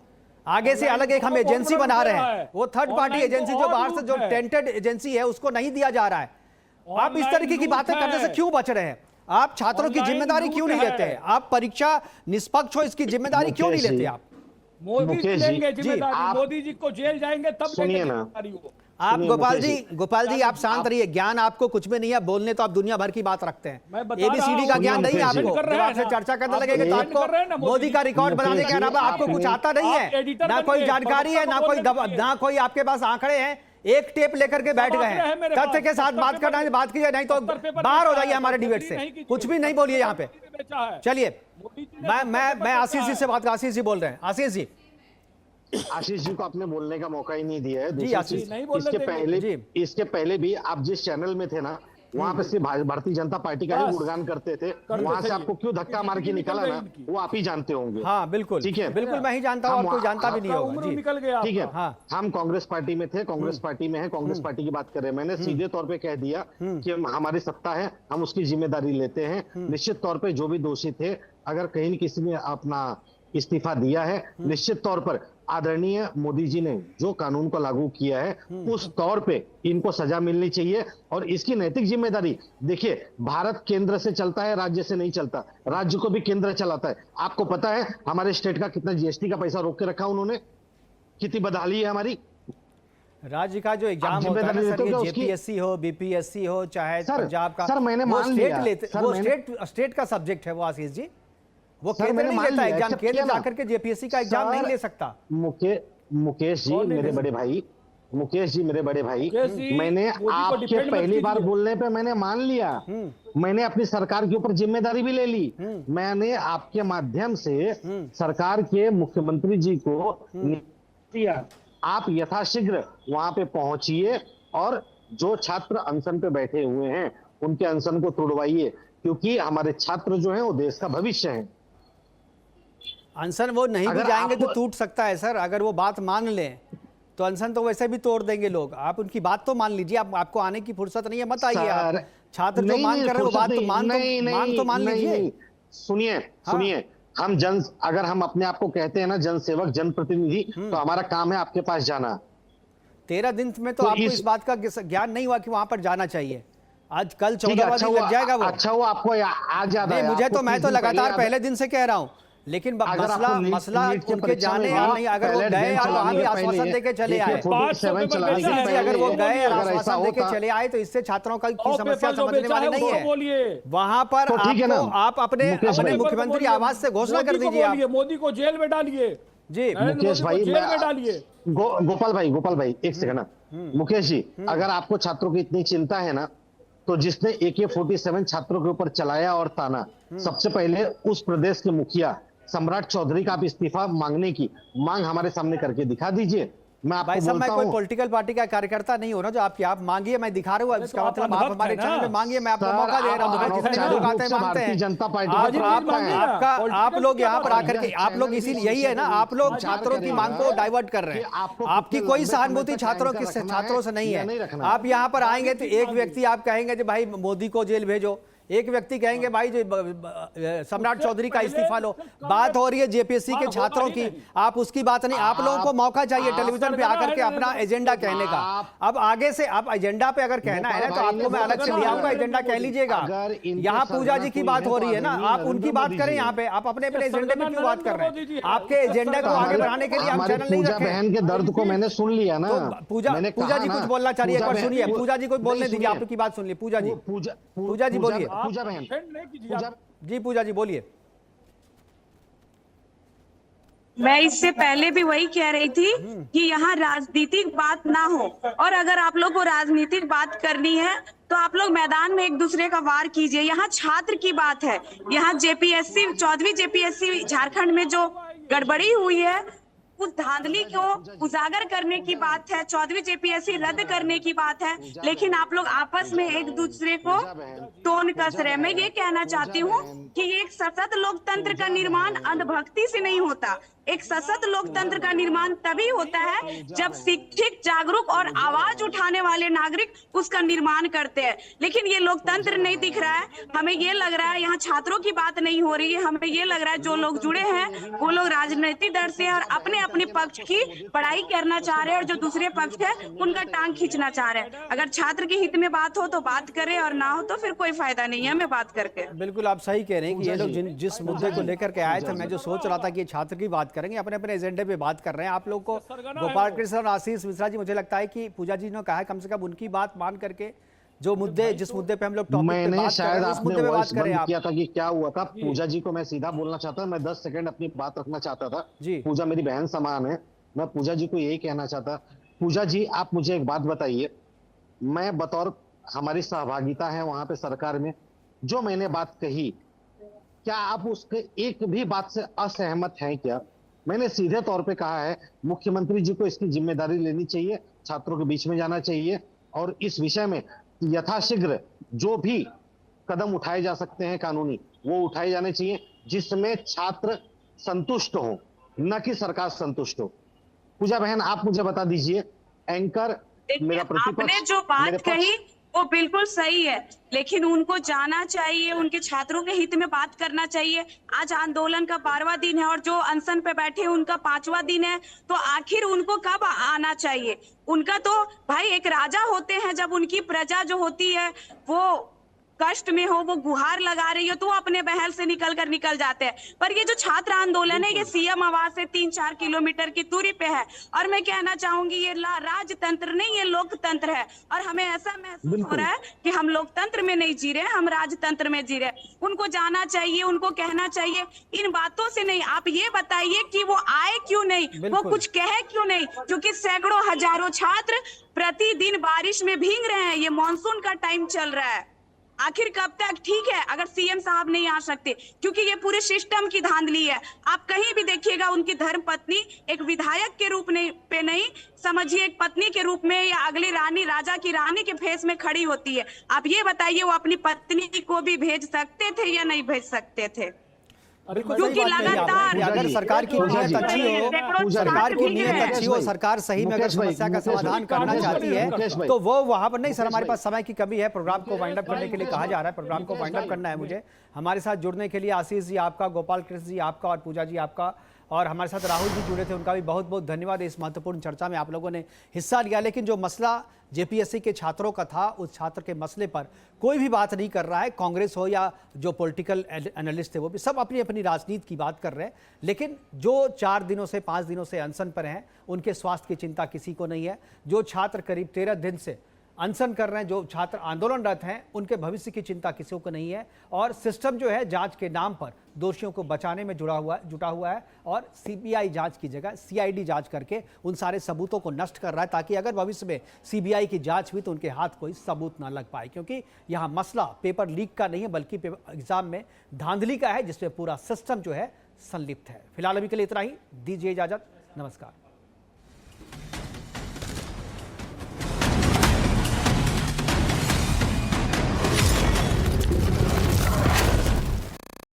आगे से अलग एक हम एजेंसी बना रहे हैं, वो थर्ड पार्टी एजेंसी जो बाहर से जो टेंटेड एजेंसी है उसको नहीं दिया जा रहा है। आप इस तरीके की बातें करने से क्यों बच रहे हैं? आप छात्रों की जिम्मेदारी क्यों नहीं लेते हैं? आप परीक्षा निष्पक्ष हो इसकी जिम्मेदारी क्यों नहीं लेते? आप मोदी लेंगे जिम्मेदारी, मोदी जी को जेल जाएंगे तब सुनिए ना, आप गोपाल जी आप शांत रहिए। ज्ञान आपको कुछ में नहीं है, बोलने तो आप दुनिया भर की बात रखते हैं। एबीसीडी का ज्ञान नहीं है आपको। जब आपसे चर्चा करने लगेगा तो आपको मोदी का रिकॉर्ड बनाने के अलावा आपको कुछ आता नहीं है, ना कोई जानकारी है, ना कोई आपके पास आंकड़े हैं। एक टेप लेकर के बैठ गए हैं। तथ्य के साथ बात करना है बात कीजिए, नहीं तो बाहर हो जाइए हमारे डिबेट से। कुछ भी नहीं बोलिए यहाँ पे। चलिए मैं आशीष जी से बात कर। आशीष जी बोल रहे हैं। आशीष जी को आपने बोलने का मौका ही नहीं दिया है। जी आशीष, इसके पहले भी आप जिस चैनल में थे ना, वहां पे सिर्फ भारतीय जनता पार्टी का ही गुणगान करते थे। वहां से आपको क्यों धक्का मार के निकाला ना, वो आप ही जानते होंगे। हाँ बिल्कुल, ठीक है, बिल्कुल मैं ही जानता हूँ और कोई जानता भी नहीं होगा। ठीक है, हम कांग्रेस पार्टी में थे, कांग्रेस पार्टी में है, कांग्रेस पार्टी की बात कर रहे हैं। मैंने सीधे तौर पे कह दिया कि हमारी सत्ता है, हम उसकी जिम्मेदारी लेते हैं। निश्चित तौर पे जो भी दोषी थे, अगर कहीं किसी ने अपना इस्तीफा दिया है, निश्चित तौर पर आदरणीय मोदी जी ने जो कानून को लागू किया है उस तौर पे इनको सजा मिलनी चाहिए। और इसकी नैतिक जिम्मेदारी, देखिए भारत केंद्र से चलता है, राज्य से नहीं चलता। राज्य को भी केंद्र चलाता है। आपको पता है हमारे स्टेट का कितना जीएसटी का पैसा रोक के रखा उन्होंने, कितनी बदहाली है हमारी। राज्य का जो एग्जाम होता है ना सर, ये जेपीएससी हो, बीपीएससी हो, चाहे पंजाब का, सर मैंने मान लिया, वो स्टेट का सब्जेक्ट है वो। आशीष जी, वो केंद्र नहीं लेता एग्जाम, केंद्र जाकर के जेपीएससी का एग्जाम नहीं ले सकता। मुकेश जी मेरे बड़े भाई, मैंने आपके पहली बार बोलने पे मैंने मान लिया। मैंने अपनी सरकार के ऊपर जिम्मेदारी भी ले ली। मैंने आपके माध्यम से सरकार के मुख्यमंत्री जी को दिया, आप यथाशीघ्र वहां पे पहुंचिए और जो छात्र अनशन पे बैठे हुए हैं उनके अनशन को तोड़वाइए, क्योंकि हमारे छात्र जो हैं वो देश का भविष्य है। अनशन वो नहीं भी जाएंगे तो टूट सकता है सर। अगर वो बात मान लें तो अनशन तो वैसे भी तोड़ देंगे लोग। आप उनकी बात तो मान लीजिए। आपको आने की फुर्सत नहीं है, मत आइए। आप छात्र जो मांग कर रहे हैं वो बात तो मान लीजिए। सुनिए, हम अगर हम अपने आप को कहते हैं ना जनसेवक, जनप्रतिनिधि, तो हमारा काम है आपके पास जाना। 13 दिन में तो आपको इस बात का ज्ञान नहीं हुआ कि वहां पर जाना चाहिए। आज कल 14वां दिन लग जाएगा वो। अच्छा वो आपको आज याद है? मुझे तो, मैं तो लगातार पहले दिन से कह रहा हूँ, लेकिन मसला उनके जाने या नहीं। अगर वो गए और वहां भी आश्वासन देके चले आए, अगर वो गए और आश्वासन देके चले आए तो इससे छात्रों की समस्या समझने वाली नहीं है। वहां पर आप अपने मुख्यमंत्री आवास से घोषणा कर दीजिए। मोदी को जेल में डालिए जी। मुकेश भाई जेल में डालिए। गोपाल भाई एक सेकंड ना। मुकेश जी, अगर आपको छात्रों की इतनी चिंता है ना, तो जिसने AK-47 छात्रों के ऊपर चलाया और ताना, सबसे पहले उस प्रदेश के मुखिया सम्राट चौधरी का आप इस्तीफा मांगने की मांग हमारे सामने करके दिखा दीजिए। मैं आपको बोलता हूं, मैं कोई पॉलिटिकल पार्टी का कार्यकर्ता नहीं हो ना जो आप मांगिए, मैं दिखा रहा हूँ। इसका मतलब आप हमारे चैनल में मांगिए, मैं आपको मौका दे रहा हूँ। जितने लोग आते हैं मांगते हैं। जनता पार्टी आप लोग यहाँ पर आकर के, आप लोग इसीलिए यही है ना, आप लोग छात्रों की मांग को डाइवर्ट कर रहे हैं। आपकी कोई सहानुभूति छात्रों से नहीं है। आप यहाँ पर आएंगे तो एक व्यक्ति आप कहेंगे कि भाई मोदी को जेल भेजो, एक व्यक्ति कहेंगे भाई जो सम्राट चौधरी का इस्तीफा लो। बात हो रही है जेपीएससी के छात्रों की, आप उसकी बात नहीं। आप लोगों को मौका चाहिए टेलीविजन पे आकर के अपना एजेंडा कहने का। अब आगे से आप एजेंडा पे अगर कहना है ना तो आपको मैं अलग से ले आऊंगा, एजेंडा कह लीजिएगा। यहाँ पूजा जी की बात हो रही है ना, आप उनकी बात करें यहाँ पे। आप अपने एजेंडे में क्यों बात कर रहे हैं? आपके एजेंडा को आगे बढ़ाने के लिए हम चैनल नहीं रखे। बहन के दर्द को मैंने सुन लिया ना। पूजा जी कुछ बोलना चाहिए, एक बार सुनिए। पूजा जी को बोलने दीजिए, आपकी बात सुन ली। पूजा जी बोलिए। पूजा बहन जी पूजा जी बोलिए। मैं इससे पहले भी वही कह रही थी कि यहाँ राजनीतिक बात ना हो, और अगर आप लोग को राजनीतिक बात करनी है तो आप लोग मैदान में एक दूसरे का वार कीजिए। यहाँ छात्र की बात है, यहाँ जेपीएससी 14वीं जेपीएससी झारखंड में जो गड़बड़ी हुई है उस धांधली को उजागर करने की बात है, 14वीं जेपीएससी रद्द करने की बात है, लेकिन आप लोग आपस में एक दूसरे को टोन कस रहे हैं। मैं ये कहना चाहती हूँ कि एक सशक्त लोकतंत्र का निर्माण अंधभक्ति से नहीं होता। एक सशक्त लोकतंत्र का निर्माण तभी होता है जब शिक्षित, जागरूक और आवाज उठाने वाले नागरिक उसका निर्माण करते हैं। लेकिन ये लोकतंत्र नहीं दिख रहा है। हमें ये लग रहा है यहाँ छात्रों की बात नहीं हो रही है। हमें ये लग रहा है जो लोग जुड़े हैं वो लोग राजनीतिक दल से और अपने अपने पक्ष की पढ़ाई करना चाह रहे हैं, और जो दूसरे पक्ष है उनका टांग खींचना चाह रहे हैं। अगर छात्र के हित में बात हो तो बात करें, और ना हो तो फिर कोई फायदा नहीं है हमें बात करके। बिल्कुल आप सही कह रहे हैं कि ये लोग जिस मुद्दे को लेकर के आए थे, मैं जो सोच रहा था कि छात्र की बात करेंगे, अपने अपने एजेंडे पे बात कर रहे हैं। आप लोग को गोपाल कृष्ण और आशीष मिश्रा जी, मुझे लगता है कि पूजा जी ने कहा है कम से कम उनकी बात मान करके जो मुद्दे, जिस मुद्दे पे हम लोग टॉपिक पे बात कर रहे हैं उस मुद्दे पे बात करें। आप किया था कि क्या हुआ था, पूजा जी को मैं सीधा बोलना चाहता हूं। मैं 10 सेकंड अपनी बात रखना चाहता था जी। पूजा मेरी बहन समान है। मैं पूजा जी को यही कहना चाहता, पूजा जी आप मुझे एक बात बताइए, मैं बतौर हमारी सहभागिता है वहां पे सरकार में, जो मैंने बात कही, क्या आप उसके एक भी बात से असहमत हैं क्या? मैंने सीधे तौर पे कहा है मुख्यमंत्री जी को इसकी जिम्मेदारी लेनी चाहिए, छात्रों के बीच में जाना चाहिए और इस विषय में यथाशीघ्र जो भी कदम उठाए जा सकते हैं कानूनी, वो उठाए जाने चाहिए, जिसमें छात्र संतुष्ट हो, न कि सरकार संतुष्ट हो। पूजा बहन आप मुझे बता दीजिए, एंकर मेरा प्रतिपक्ष, आपने जो बात कही वो बिल्कुल सही है, लेकिन उनको जाना चाहिए, उनके छात्रों के हित में बात करना चाहिए। आज आंदोलन का 12वां दिन है और जो अनशन पे बैठे हैं उनका 5वां दिन है, तो आखिर उनको कब आना चाहिए? उनका तो भाई एक राजा होते हैं, जब उनकी प्रजा जो होती है वो कष्ट में हो, वो गुहार लगा रही हो, तो वो अपने महल से निकल जाते हैं। पर ये जो छात्र आंदोलन है ये सीएम आवास से 3-4 किलोमीटर की दूरी पे है, और मैं कहना चाहूंगी ये राजतंत्र नहीं, ये लोकतंत्र है। और हमें ऐसा महसूस हो रहा है कि हम लोकतंत्र में नहीं जी रहे, हम राजतंत्र में जी रहे। उनको जाना चाहिए, उनको कहना चाहिए, इन बातों से नहीं। आप ये बताइए कि वो आए क्यों नहीं, वो कुछ कहे क्यों नहीं? क्योंकि सैकड़ों हजारों छात्र प्रतिदिन बारिश में भीग रहे हैं। ये मानसून का टाइम चल रहा है, आखिर कब तक? ठीक है अगर सीएम साहब नहीं आ सकते, क्योंकि ये पूरे सिस्टम की धांधली है। आप कहीं भी देखिएगा उनकी धर्मपत्नी एक विधायक के रूप पे नहीं, समझिए एक पत्नी के रूप में या अगली रानी, राजा की रानी के फेस में खड़ी होती है। आप ये बताइए वो अपनी पत्नी को भी भेज सकते थे या नहीं भेज सकते थे? क्योंकि लगातार अगर सरकार की नीयत अच्छी हो, सरकार की नीयत अच्छी हो, सरकार सही में अगर समस्या का समाधान करना चाहती है तो वो वहां पर नहीं। सर हमारे पास समय की कमी है, प्रोग्राम को वाइंड अप करने के लिए कहा जा रहा है, प्रोग्राम को वाइंड अप करना है मुझे। हमारे साथ जुड़ने के लिए आशीष जी आपका, गोपाल कृष्ण जी आपका और पूजा जी आपका, और हमारे साथ राहुल जी जुड़े थे, उनका भी बहुत बहुत धन्यवाद। इस महत्वपूर्ण चर्चा में आप लोगों ने हिस्सा लिया, लेकिन जो मसला जेपीएससी के छात्रों का था, उस छात्र के मसले पर कोई भी बात नहीं कर रहा है। कांग्रेस हो या जो पॉलिटिकल एनालिस्ट थे वो भी सब अपनी अपनी राजनीति की बात कर रहे हैं, लेकिन जो 4 दिनों से 5 दिनों से अनशन पर हैं उनके स्वास्थ्य की चिंता किसी को नहीं है। जो छात्र करीब 13 दिन से अनशन कर रहे हैं, जो छात्र आंदोलनरत हैं, उनके भविष्य की चिंता किसी को नहीं है। और सिस्टम जो है जांच के नाम पर दोषियों को बचाने में जुटा हुआ है और सीबीआई जांच की जगह सीआईडी जांच करके उन सारे सबूतों को नष्ट कर रहा है, ताकि अगर भविष्य में सीबीआई की जांच हुई तो उनके हाथ कोई सबूत ना लग पाए। क्योंकि यहाँ मसला पेपर लीक का नहीं है, बल्कि एग्जाम में धांधली का है, जिसमें पूरा सिस्टम जो है संलिप्त है। फिलहाल अभी के लिए इतना ही, दीजिए इजाजत, नमस्कार।